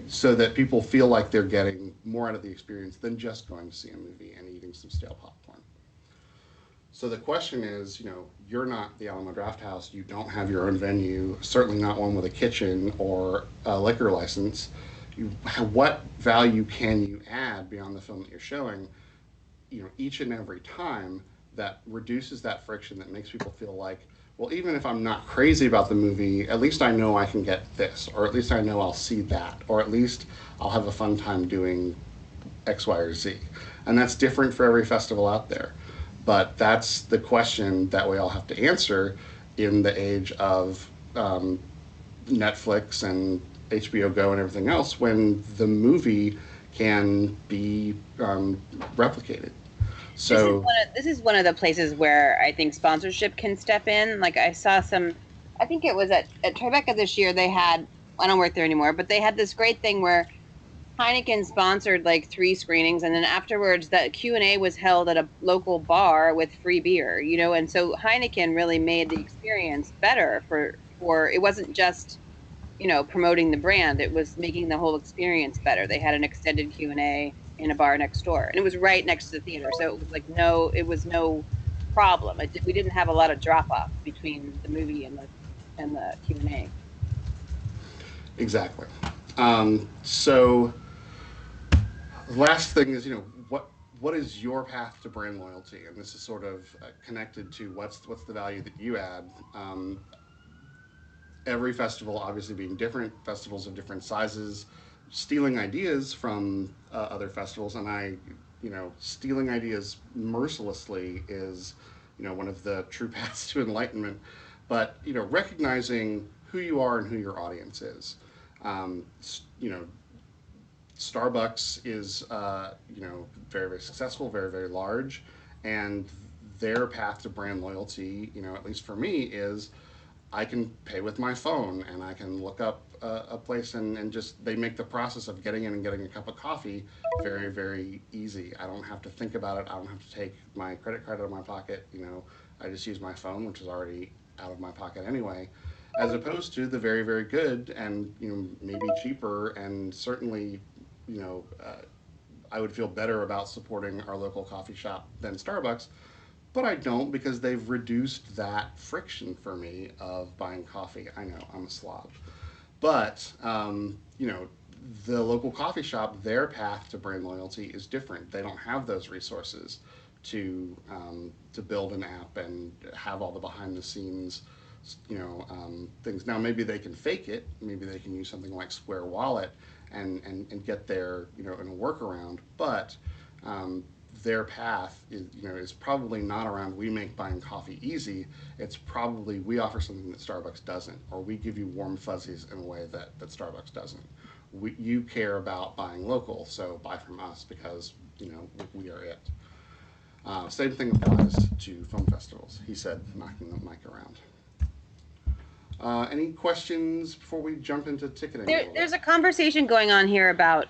so that people feel like they're getting more out of the experience than just going to see a movie and eating some stale popcorn. So the question is, you're not the Alamo Drafthouse. You don't have your own venue, certainly not one with a kitchen or a liquor license. What value can you add beyond the film that you're showing, each and every time, that reduces that friction, that makes people feel like, well, even if I'm not crazy about the movie, at least I know I can get this, or at least I know I'll see that, or at least I'll have a fun time doing X, Y, or Z. And that's different for every festival out there. But that's the question that we all have to answer in the age of Netflix and HBO Go and everything else, when the movie can be replicated. So This is one of the places where I think sponsorship can step in. Like, I saw some, I think it was at Tribeca this year. They had, I don't work there anymore, but they had this great thing where Heineken sponsored like 3 screenings, and then afterwards that Q&A was held at a local bar with free beer, and so Heineken really made the experience better for it wasn't just, promoting the brand, it was making the whole experience better. They had an extended Q&A in a bar next door, and it was right next to the theater, so it was like no problem. We didn't have a lot of drop off between the movie and the Q&A. exactly. So the last thing is, what is your path to brand loyalty? And this is sort of connected to what's the value that you add. Every festival obviously being different, festivals of different sizes, stealing ideas from other festivals, and stealing ideas mercilessly is, one of the true paths to enlightenment. But recognizing who you are and who your audience is. Um, you know, Starbucks is, very, very successful, very, very large, and their path to brand loyalty, at least for me, is I can pay with my phone and I can look up a place and just they make the process of getting in and getting a cup of coffee very, very easy. I don't have to think about it. I don't have to take my credit card out of my pocket. I just use my phone, which is already out of my pocket anyway, as opposed to the very, very good and maybe cheaper and certainly you know uh, I would feel better about supporting our local coffee shop than Starbucks, but I don't because they've reduced that friction for me of buying coffee. I know I'm a slob, but the local coffee shop, their path to brand loyalty is different. They don't have those resources to build an app and have all the behind the scenes things. Now maybe they can fake it. Maybe they can use something like Square Wallet and get there in a workaround. But um, their path is probably not around we make buying coffee easy. It's probably we offer something that Starbucks doesn't, or we give you warm fuzzies in a way that Starbucks doesn't. You care about buying local, so buy from us because we are it. Same thing applies to film festivals, he said, knocking the mic around. Any questions before we jump into ticketing? There's a conversation going on here about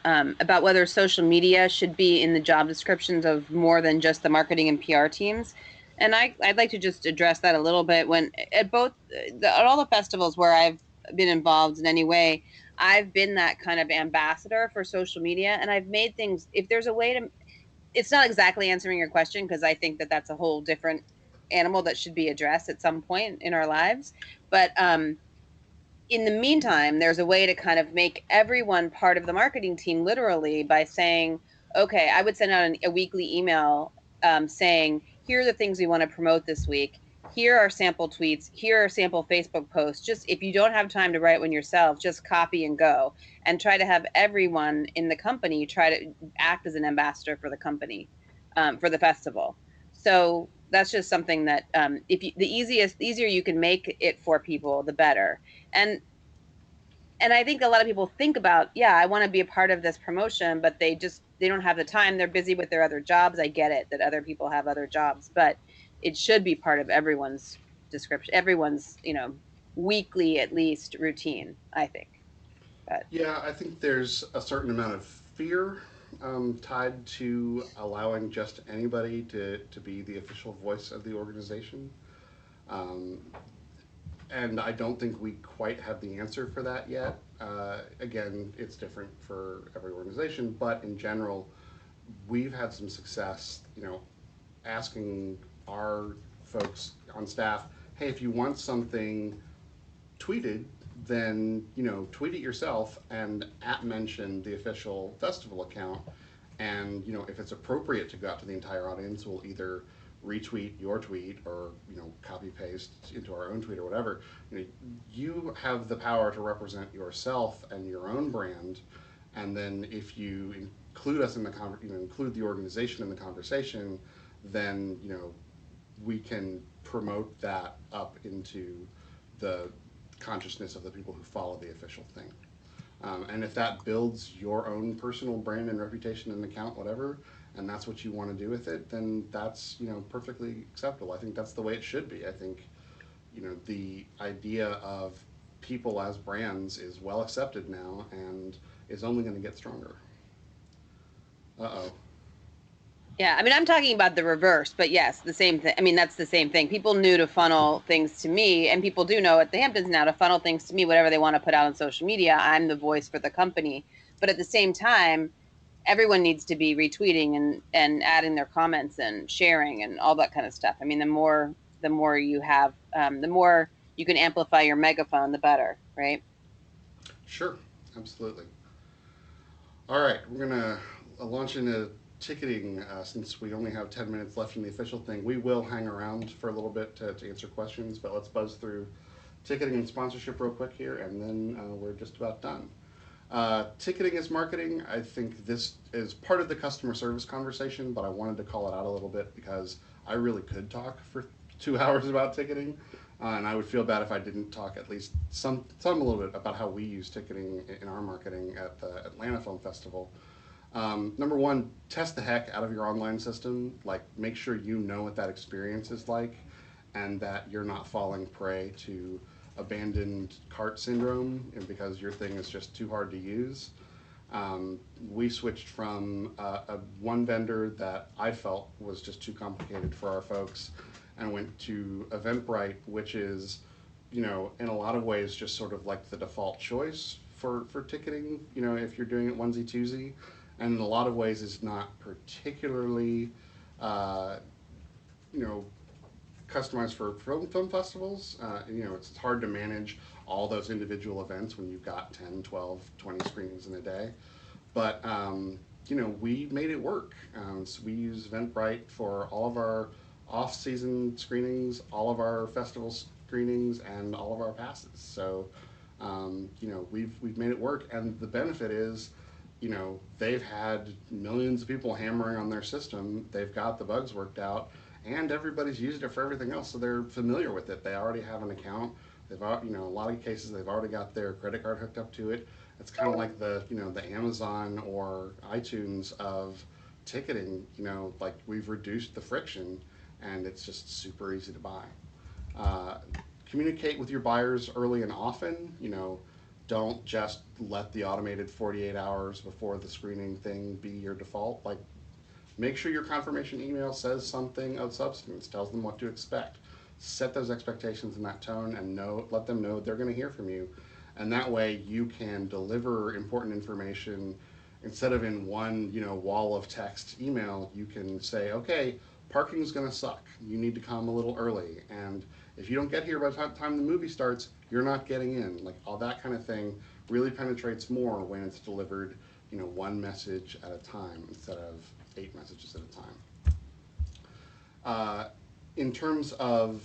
whether social media should be in the job descriptions of more than just the marketing and PR teams. And I'd like to just address that a little bit. When at all the festivals where I've been involved in any way, I've been that kind of ambassador for social media, and I've made things. If there's a way to, it's not exactly answering your question because I think that that's a whole different animal that should be addressed at some point in our lives. But in the meantime, there's a way to kind of make everyone part of the marketing team literally by saying, okay, I would send out a weekly email saying, here are the things we want to promote this week. Here are sample tweets. Here are sample Facebook posts. Just if you don't have time to write one yourself, just copy and go and try to have everyone in the company try to act as an ambassador for the company, for the festival. So that's just something that the easier you can make it for people, the better. And I think a lot of people think about, yeah, I want to be a part of this promotion, but they don't have the time. They're busy with their other jobs. I get it that other people have other jobs, but it should be part of everyone's description, everyone's, weekly at least routine, I think. But Yeah, I think there's a certain amount of fear tied to allowing just anybody to be the official voice of the organization. Um, and I don't think we quite have the answer for that yet. Again, it's different for every organization, but in general, we've had some success, asking our folks on staff, hey, if you want something tweeted, then tweet it yourself and at mention the official festival account. And if it's appropriate to go out to the entire audience, we'll either retweet your tweet or copy paste into our own tweet or whatever. You have the power to represent yourself and your own brand, and then if you include us in the include the organization in the conversation, then we can promote that up into the consciousness of the people who follow the official thing. And if that builds your own personal brand and reputation and account, whatever, and that's what you want to do with it, then that's perfectly acceptable. I think that's the way it should be. I think the idea of people as brands is well accepted now and is only going to get stronger. Uh-oh. yeah, I mean, I'm talking about the reverse, but yes, the same thing. I mean, that's the same thing. People knew to funnel things to me, and people do know at the Hamptons now to funnel things to me, whatever they want to put out on social media. I'm the voice for the company. But at the same time, everyone needs to be retweeting and adding their comments and sharing and all that kind of stuff. I mean, the more you have, the more you can amplify your megaphone, the better, right? Sure, absolutely. All right, we're going to launch into ticketing since we only have 10 minutes left in the official thing. We will hang around for a little bit to answer questions, but let's buzz through ticketing and sponsorship real quick here, and then we're just about done. Ticketing is marketing. I think this is part of the customer service conversation, but I wanted to call it out a little bit because I really could talk for 2 hours about ticketing, and I would feel bad if I didn't talk at least some a little bit about how we use ticketing in our marketing at the Atlanta Film Festival. Number one, test the heck out of your online system. Like, make sure you know what that experience is like, and that you're not falling prey to abandoned cart syndrome, and because your thing is just too hard to use. We switched from one vendor that I felt was just too complicated for our folks, and went to Eventbrite, which is, in a lot of ways, just sort of like the default choice for ticketing. If you're doing it onesie twosie, and in a lot of ways is not particularly, uh, you know, customized for film festivals. It's hard to manage all those individual events when you've got 10, 12, 20 screenings in a day. But, we made it work. So we use Eventbrite for all of our off-season screenings, all of our festival screenings, and all of our passes. So, we've made it work. And the benefit is, they've had millions of people hammering on their system. They've got the bugs worked out, and everybody's used it for everything else, so they're familiar with it. They already have an account. A lot of cases they've already got their credit card hooked up to it. It's kind of like the Amazon or iTunes of ticketing. Like we've reduced the friction, and it's just super easy to buy. Uh, Communicate with your buyers early and often. Don't just let the automated 48 hours before the screening thing be your default. Like, make sure your confirmation email says something of substance, tells them what to expect. Set those expectations in that tone, and let them know they're going to hear from you. And that way you can deliver important information instead of in one, wall of text email. You can say, okay, parking's going to suck. You need to come a little early. And if you don't get here by the time the movie starts, you're not getting in. Like, all that kind of thing really penetrates more when it's delivered, one message at a time instead of 8 messages at a time. In terms of,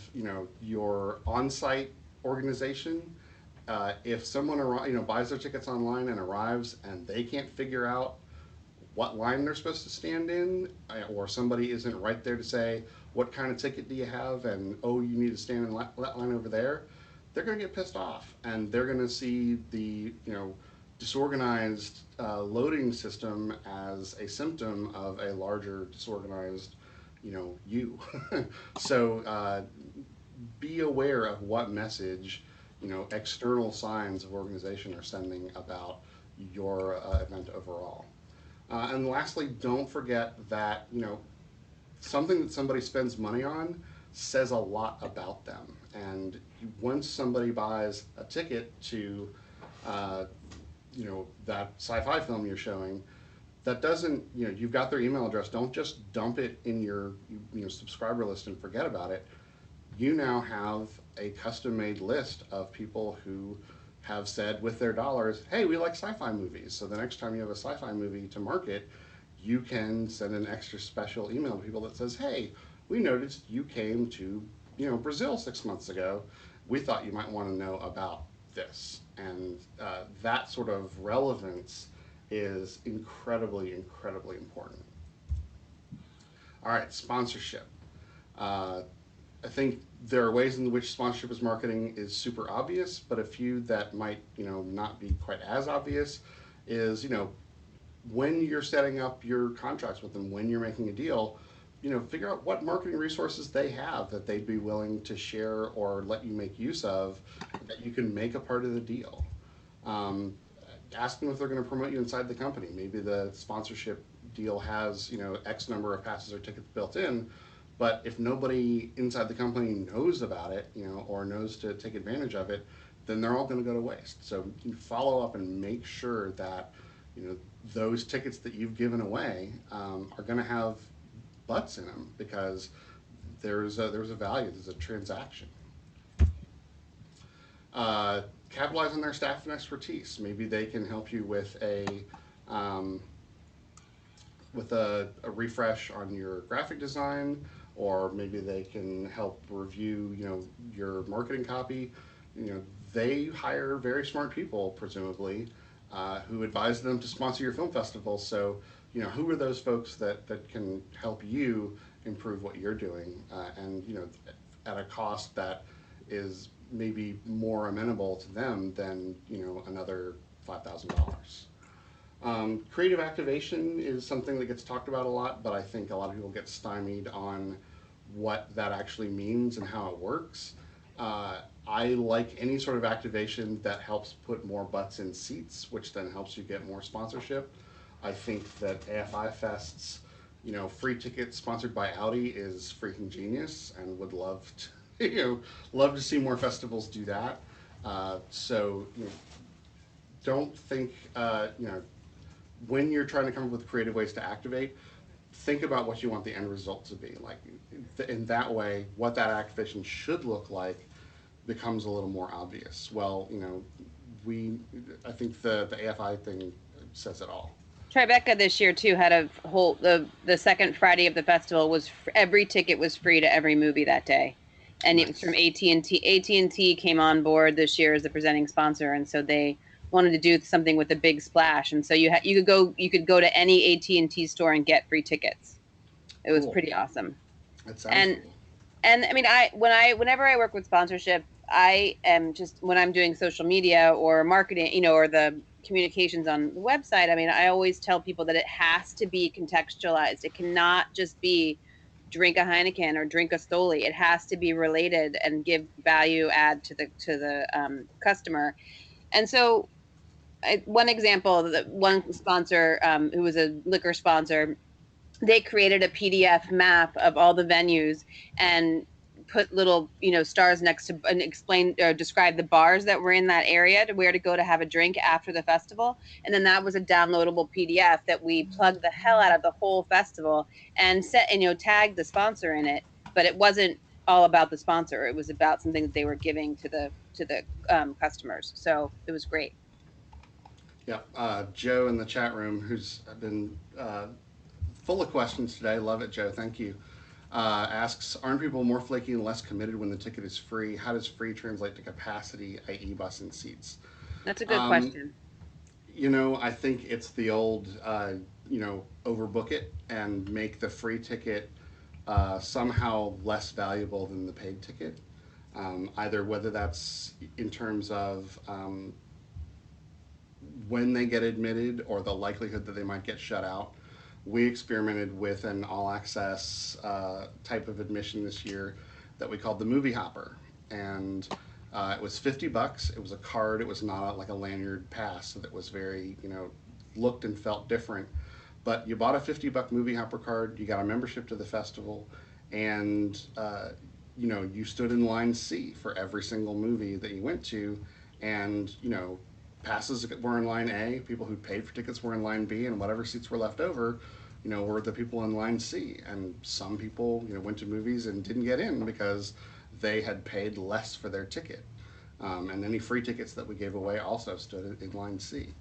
your on-site organization, if someone buys their tickets online and arrives and they can't figure out what line they're supposed to stand in, or somebody isn't right there to say, what kind of ticket do you have, and oh, you need to stand in that line over there, they're going to get pissed off, and they're going to see the disorganized loading system as a symptom of a larger disorganized you. So be aware of what message external signs of organization are sending about your event overall. And lastly, don't forget that something that somebody spends money on says a lot about them. And once somebody buys a ticket to that sci-fi film you're showing, that doesn't, you've got their email address. Don't just dump it in your subscriber list and forget about it. You now have a custom-made list of people who have said with their dollars, hey, we like sci-fi movies. So the next time you have a sci-fi movie to market, you can send an extra special email to people that says, hey, we noticed you came to Brazil 6 months ago. We thought you might want to know about this. And that sort of relevance is incredibly, incredibly important. All right, sponsorship. I think there are ways in which sponsorship is marketing is super obvious, but a few that might, not be quite as obvious is, when you're setting up your contracts with them, when you're making a deal, figure out what marketing resources they have that they'd be willing to share or let you make use of that you can make a part of the deal. Ask them if they're going to promote you inside the company. Maybe the sponsorship deal has, X number of passes or tickets built in, but if nobody inside the company knows about it, or knows to take advantage of it, then they're all going to go to waste. So you follow up and make sure that, those tickets that you've given away are going to have butts in them, because there's a value, there's a transaction. Capitalize on their staff and expertise. Maybe they can help you with a refresh on your graphic design, or maybe they can help review your marketing copy. They hire very smart people, presumably, who advise them to sponsor your film festival. So who are those folks that can help you improve what you're doing, and at a cost that is maybe more amenable to them than another $5,000. Creative activation is something that gets talked about a lot, but I think a lot of people get stymied on what that actually means and how it works. I like any sort of activation that helps put more butts in seats, which then helps you get more sponsorship. I think that AFI Fest's, free tickets sponsored by Audi is freaking genius, and would love to, love to see more festivals do that. So, don't think, when you're trying to come up with creative ways to activate, think about what you want the end result to be. Like, in that way, what that activation should look like becomes a little more obvious. Well, we, I think the AFI thing says it all. Tribeca this year too had a whole the second Friday of the festival was every ticket was free to every movie that day, and it was from AT&T. AT&T came on board this year as the presenting sponsor, and so they wanted to do something with a big splash, and so you could go to any AT&T store and get free tickets. It was pretty awesome. That sounds And cool. and I mean, whenever I work with sponsorship, I am just when I'm doing social media or marketing, or the communications on the website. I mean, I always tell people that it has to be contextualized. It cannot just be drink a Heineken or drink a Stoli. It has to be related and give value add to the customer. And so, one example, that one sponsor who was a liquor sponsor, they created a PDF map of all the venues and put little, stars next to and explain or describe the bars that were in that area to where to go to have a drink after the festival. And then that was a downloadable PDF that we plugged the hell out of the whole festival and set and tagged the sponsor in it. But it wasn't all about the sponsor. It was about something that they were giving to the customers. So it was great. Yeah, Joe in the chat room, who's been full of questions today. Love it, Joe. Thank you. Asks, aren't people more flaky and less committed when the ticket is free? How does free translate to capacity, i.e., bus and seats? That's a good Um, question. I think it's the old, overbook it and make the free ticket somehow less valuable than the paid ticket. Either whether that's in terms of when they get admitted or the likelihood that they might get shut out. We experimented with an all access type of admission this year that we called the movie hopper. And it was $50. It was a card. It was not like a lanyard pass. So that was very, looked and felt different. But you bought a $50 movie hopper card. You got a membership to the festival, and you stood in line C for every single movie that you went to, and passes were in line A, people who paid for tickets were in line B, and whatever seats were left over, were the people in line C. And some people, went to movies and didn't get in because they had paid less for their ticket. And any free tickets that we gave away also stood in line C.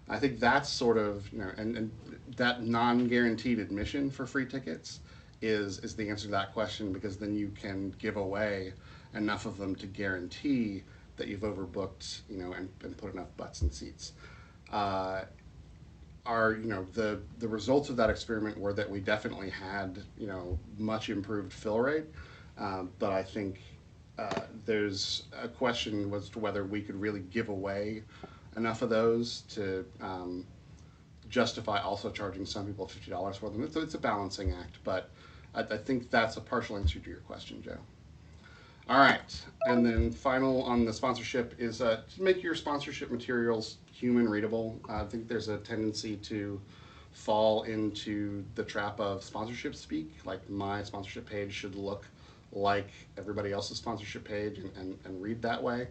I think that's sort of, and that non-guaranteed admission for free tickets is the answer to that question, because then you can give away enough of them to guarantee that you've overbooked, and put enough butts in seats. The results of that experiment were that we definitely had, much improved fill rate. But I think there's a question as to whether we could really give away enough of those to justify also charging some people $50 for them. It's a balancing act, but I think that's a partial answer to your question, Joe. All right, and then final on the sponsorship is to make your sponsorship materials human readable. I think there's a tendency to fall into the trap of sponsorship speak. Like, my sponsorship page should look like everybody else's sponsorship page and read that way.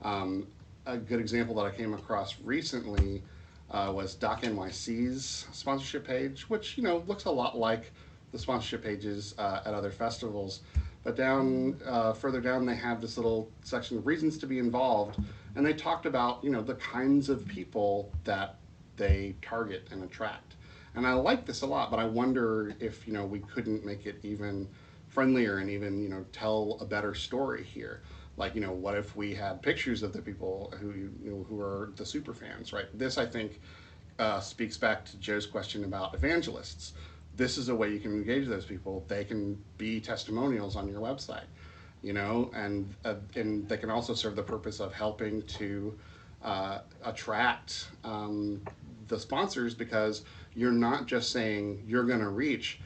A good example that I came across recently was Doc NYC's sponsorship page, which looks a lot like the sponsorship pages at other festivals. But further down, they have this little section of reasons to be involved, and they talked about the kinds of people that they target and attract. And I like this a lot, but I wonder if we couldn't make it even friendlier and even tell a better story here. Like, what if we had pictures of the people who are the super fans, right? This, I think, speaks back to Joe's question about evangelists. This is a way you can engage those people. They can be testimonials on your website, and they can also serve the purpose of helping to attract the sponsors, because you're not just saying you're going to reach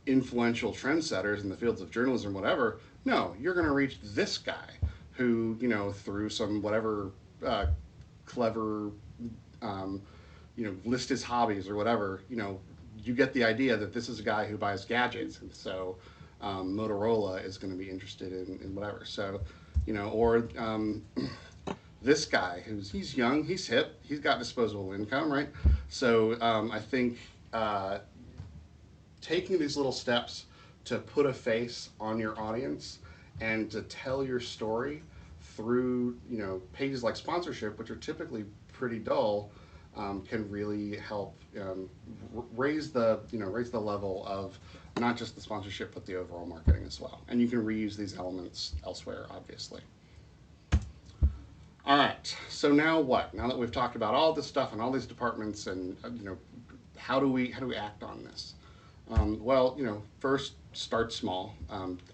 influential trendsetters in the fields of journalism, whatever. No, you're going to reach this guy who, through some whatever clever, um, list his hobbies or whatever, you get the idea that this is a guy who buys gadgets, and so Motorola is going to be interested in whatever. So, or this guy he's young, he's hip, he's got disposable income, right? So I think taking these little steps to put a face on your audience and to tell your story through pages like sponsorship, which are typically pretty dull, can really help raise the level of not just the sponsorship but the overall marketing as well. And you can reuse these elements elsewhere, obviously. All right. So now what? Now that we've talked about all this stuff and all these departments, and how do we act on this? Well, first start small.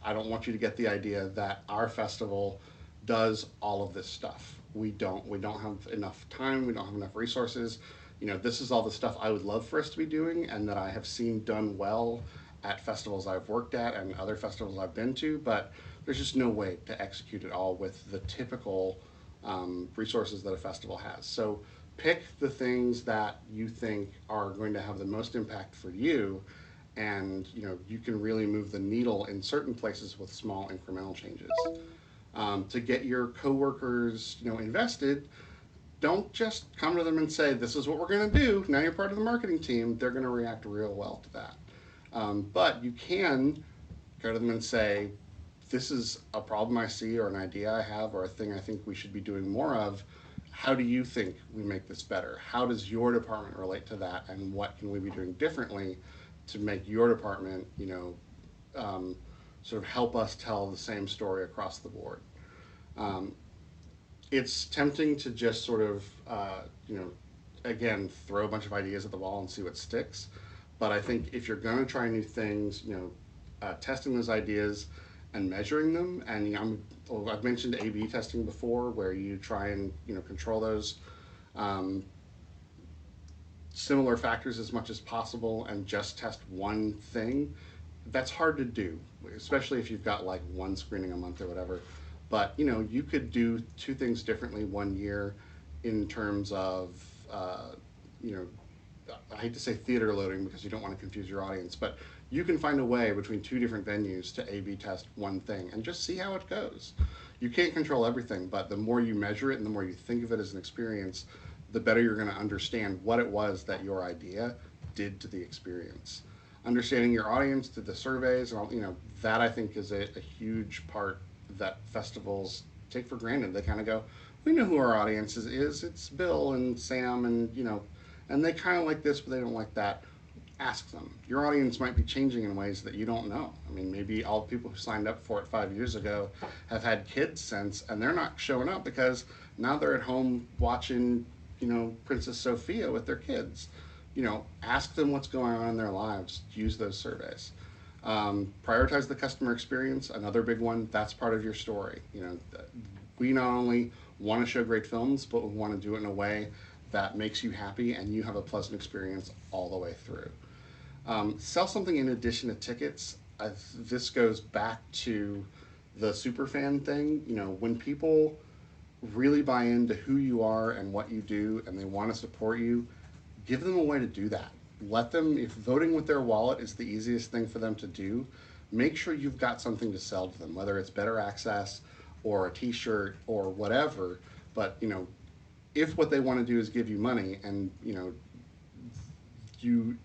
I don't want you to get the idea that our festival does all of this stuff. We don't. We don't have enough time. We don't have enough resources. This is all the stuff I would love for us to be doing, and that I have seen done well at festivals I've worked at and other festivals I've been to. But there's just no way to execute it all with the typical resources that a festival has. So pick the things that you think are going to have the most impact for you, and you can really move the needle in certain places with small incremental changes. To get your coworkers invested, don't just come to them and say, this is what we're going to do, now you're part of the marketing team. They're going to react real well to that. But you can go to them and say, this is a problem I see, or an idea I have, or a thing I think we should be doing more of. How do you think we make this better? How does your department relate to that, and what can we be doing differently to make your department, sort of help us tell the same story across the board? It's tempting to just sort of, again, throw a bunch of ideas at the wall and see what sticks. But I think if you're going to try new things, testing those ideas and measuring them, and I've mentioned A/B testing before, where you try and control those similar factors as much as possible and just test one thing. That's hard to do, especially if you've got like one screening a month or whatever. But you could do two things differently one year in terms of I hate to say theater loading because you don't want to confuse your audience, but you can find a way between two different venues to A/B test one thing and just see how it goes. You can't control everything, but the more you measure it and the more you think of it as an experience, the better you're going to understand what it was that your idea did to the experience. Understanding your audience through the surveys, and all, that I think is a huge part that festivals take for granted. They kind of go, we know who our audience is. It's Bill and Sam, and and they kind of like this, but they don't like that. Ask them. Your audience might be changing in ways that you don't know. I mean, maybe all the people who signed up for it 5 years ago have had kids since, and they're not showing up because now they're at home watching, Princess Sophia with their kids. Ask them what's going on in their lives. Use those surveys. Prioritize the customer experience. Another big one. That's part of your story. We not only want to show great films, but we want to do it in a way that makes you happy and you have a pleasant experience all the way through. Sell something in addition to tickets. This goes back to the superfan thing. When people really buy into who you are and what you do and they want to support you, give them a way to do that. Let them, if voting with their wallet is the easiest thing for them to do, make sure you've got something to sell to them, whether it's better access or a t-shirt or whatever. But if what they want to do is give you money, and you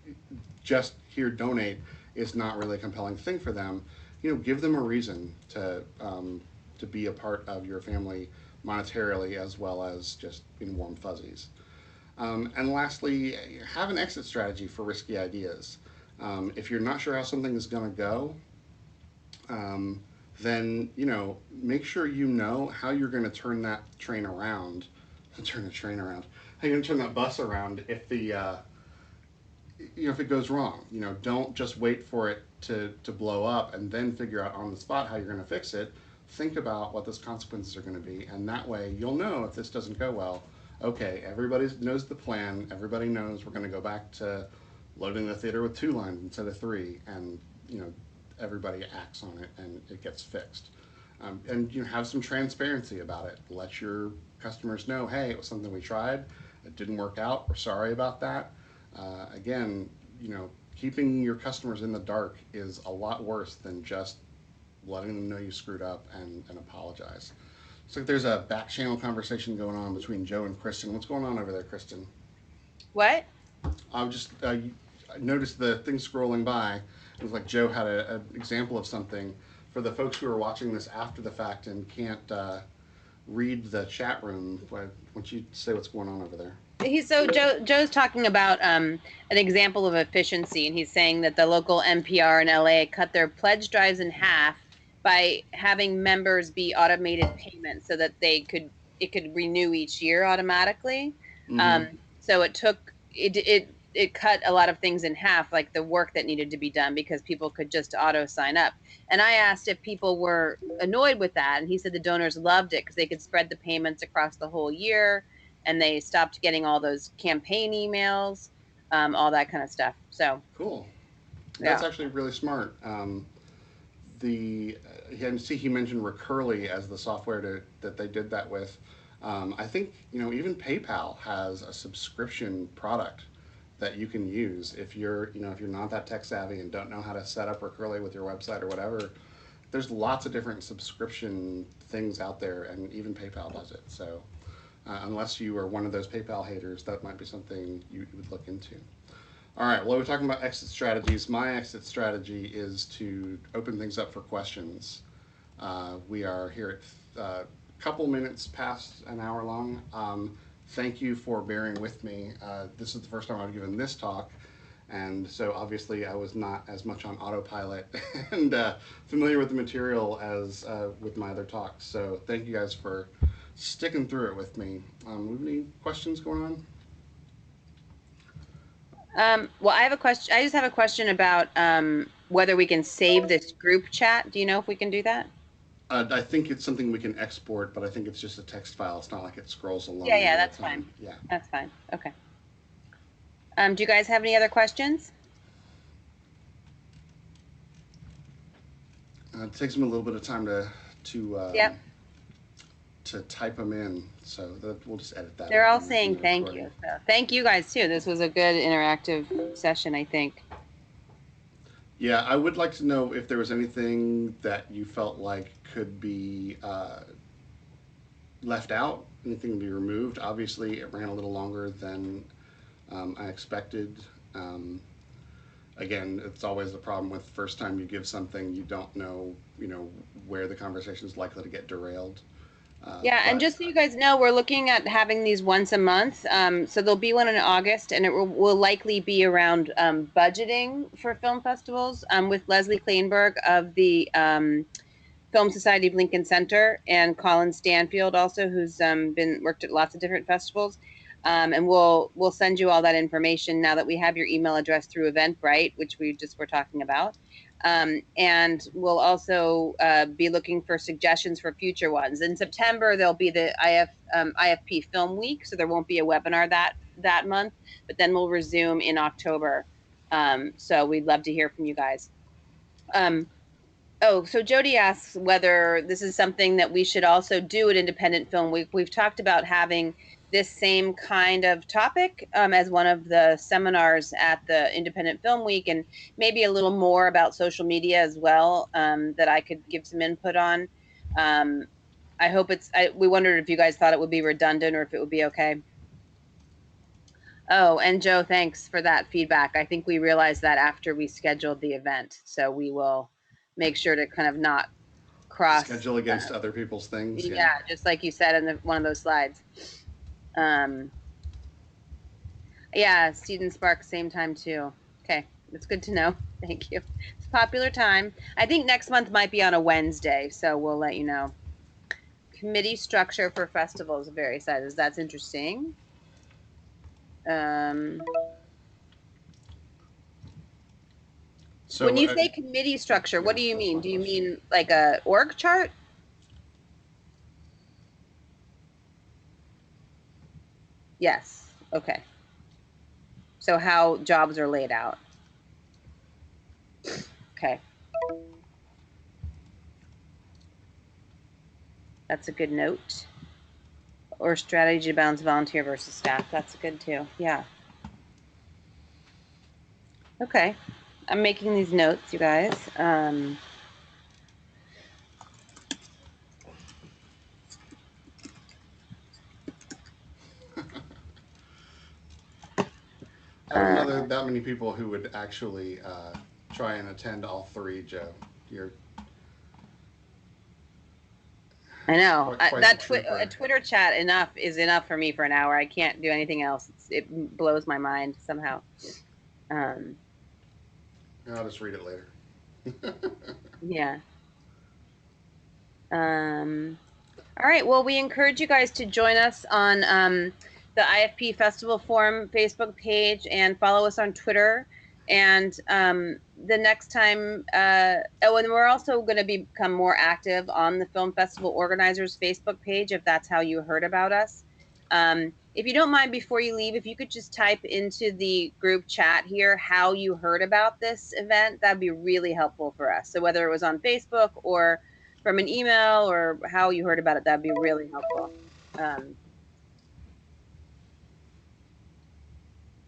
just here donate is not really a compelling thing for them, give them a reason to be a part of your family monetarily, as well as just in warm fuzzies. And lastly, have an exit strategy for risky ideas. If you're not sure how something is going to go, then make sure you know how you're going to turn that train around. Turn the train around. How you're going to turn that bus around if the if it goes wrong. Don't just wait for it to blow up and then figure out on the spot how you're going to fix it. Think about what those consequences are going to be, and that way you'll know if this doesn't go well. Okay, everybody knows the plan. Everybody knows we're going to go back to loading the theater with 2 lines instead of 3, and everybody acts on it and it gets fixed. And have some transparency about it. Let your customers know, hey, it was something we tried, it didn't work out. We're sorry about that. Again, keeping your customers in the dark is a lot worse than just letting them know you screwed up and apologize. Looks like there's a back channel conversation going on between Joe and Kristen. What's going on over there, Kristen? What? I just I noticed the thing scrolling by. It was like Joe had an example of something. For the folks who are watching this after the fact and can't read the chat room, why don't you say what's going on over there? Joe's talking about an example of efficiency, and he's saying that the local NPR in LA cut their pledge drives in half by having members be automated payments so that it could renew each year automatically. Mm-hmm. So it cut a lot of things in half, like the work that needed to be done, because people could just auto sign up. And I asked if people were annoyed with that, and he said the donors loved it because they could spread the payments across the whole year, and they stopped getting all those campaign emails, all that kind of stuff. So Cool. yeah. That's actually really smart. He mentioned Recurly as the software that they did that with. I think even PayPal has a subscription product that you can use if you're not that tech savvy and don't know how to set up Recurly with your website or whatever. There's lots of different subscription things out there, and even PayPal does it. So unless you are one of those PayPal haters, that might be something you would look into. All right, well, we're talking about exit strategies. My exit strategy is to open things up for questions. We are here at a couple minutes past an hour long. Thank you for bearing with me. This is the first time I've given this talk, and so obviously I was not as much on autopilot and familiar with the material as with my other talks. So thank you guys for sticking through it with me. We have any questions going on? Well, I have a question. I just have a question about whether we can save this group chat. Do you know if we can do that? I think it's something we can export, but I think it's just a text file. It's not like it scrolls along. Yeah, that's fine. Yeah. That's fine. Okay. Do you guys have any other questions? It takes them a little bit of time Yep. to type them in, so we'll just edit that. They're all saying thank you. So thank you guys too. This was a good interactive session, I think. Yeah, I would like to know if there was anything that you felt like could be left out, anything to be removed. Obviously, it ran a little longer than I expected. Again, it's always the problem with the first time you give something, you don't know, where the conversation is likely to get derailed. And just so you guys know, we're looking at having these once a month. So there'll be one in August, and it will likely be around budgeting for film festivals with Leslie Kleinberg of the Film Society of Lincoln Center, and Colin Stanfield also, who's worked at lots of different festivals. And we'll send you all that information now that we have your email address through Eventbrite, which we just were talking about. And we'll also be looking for suggestions for future ones. In September, there'll be the IFP Film Week, so there won't be a webinar that month, but then we'll resume in October. So we'd love to hear from you guys. So Jody asks whether this is something that we should also do at Independent Film Week. We've talked about having this same kind of topic as one of the seminars at the Independent Film Week, and maybe a little more about social media as well that I could give some input on. I hope we wondered if you guys thought it would be redundant or if it would be okay. Oh, and Joe, thanks for that feedback. I think we realized that after we scheduled the event, so we will make sure to kind of not cross schedule against other people's things. Yeah, just like you said in one of those slides. Yeah, Student Spark, same time too. Okay, that's good to know. Thank you. It's a popular time. I think next month might be on a Wednesday, so we'll let you know. Committee structure for festivals, very excited. That's interesting. So when you say committee structure, what do you mean? Do you mean like a org chart? Yes. Okay. So how jobs are laid out. Okay. That's a good note. Or strategy to balance volunteer versus staff. That's good too. Yeah. Okay. I'm making these notes, you guys. I don't know that many people who would actually try and attend all three, Joe. You're I know quite that the trooper. a Twitter chat is enough for me for an hour. I can't do anything else. It blows my mind somehow. I'll just read it later. Yeah. All right. Well, we encourage you guys to join us on the IFP Festival Forum Facebook page and follow us on Twitter. And the next time, and we're also going to become more active on the Film Festival Organizers Facebook page if that's how you heard about us. If you don't mind, before you leave, if you could just type into the group chat here how you heard about this event, that'd be really helpful for us. So whether it was on Facebook or from an email or how you heard about it, that'd be really helpful.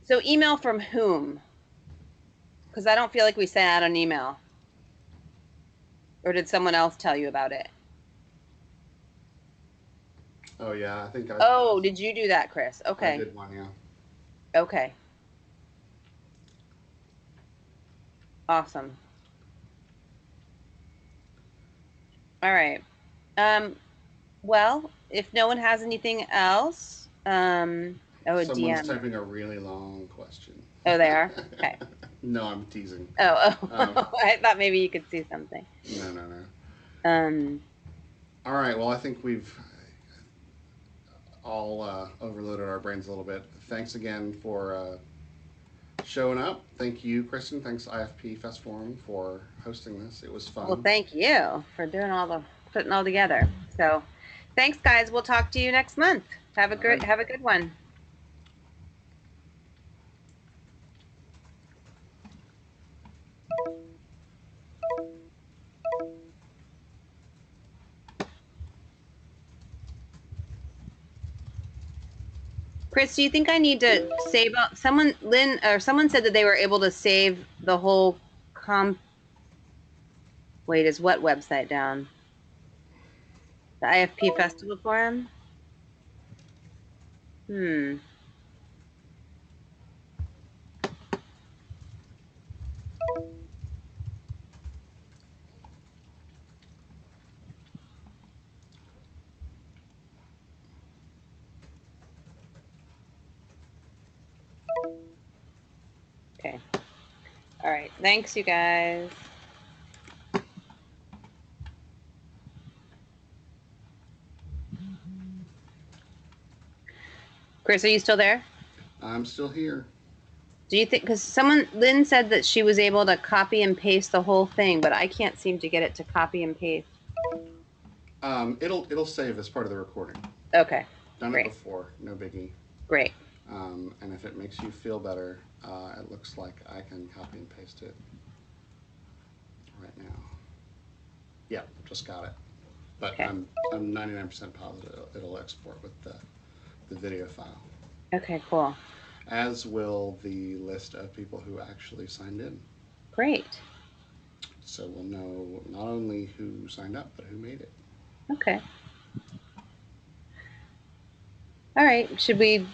So email from whom? Because I don't feel like we sent out an email. Or did someone else tell you about it? Oh yeah, I think I. Oh, did you do that, Chris? Okay. I did one, yeah. Okay. Awesome. All right. Well, if no one has anything else, Someone's DM. typing a really long question. Oh, they are? Okay. No, I'm teasing. Oh. I thought maybe you could see something. No. All right. Well, I think we've all overloaded our brains a little bit. Thanks again for showing up. Thank you, Kristen. Thanks, IFP Fest Forum, for hosting this. It was fun. Well, thank you for doing putting all together. So, thanks, guys. We'll talk to you next month. Have a good one. Chris, do you think I need to save up? Someone said that they were able to save the whole Wait, is what website down? The IFP Festival Forum? Okay. All right. Thanks, you guys. Chris, are you still there? I'm still here. Do you think, because Lynn said that she was able to copy and paste the whole thing, but I can't seem to get it to copy and paste. It'll save as part of the recording. Okay. Done it before, no biggie. Great. And if it makes you feel better, it looks like I can copy and paste it right now. Yeah, just got it. But okay. I'm 99% positive it'll export with the video file. Okay, cool. As will the list of people who actually signed in. Great. So we'll know not only who signed up, but who made it. Okay. All right. Should we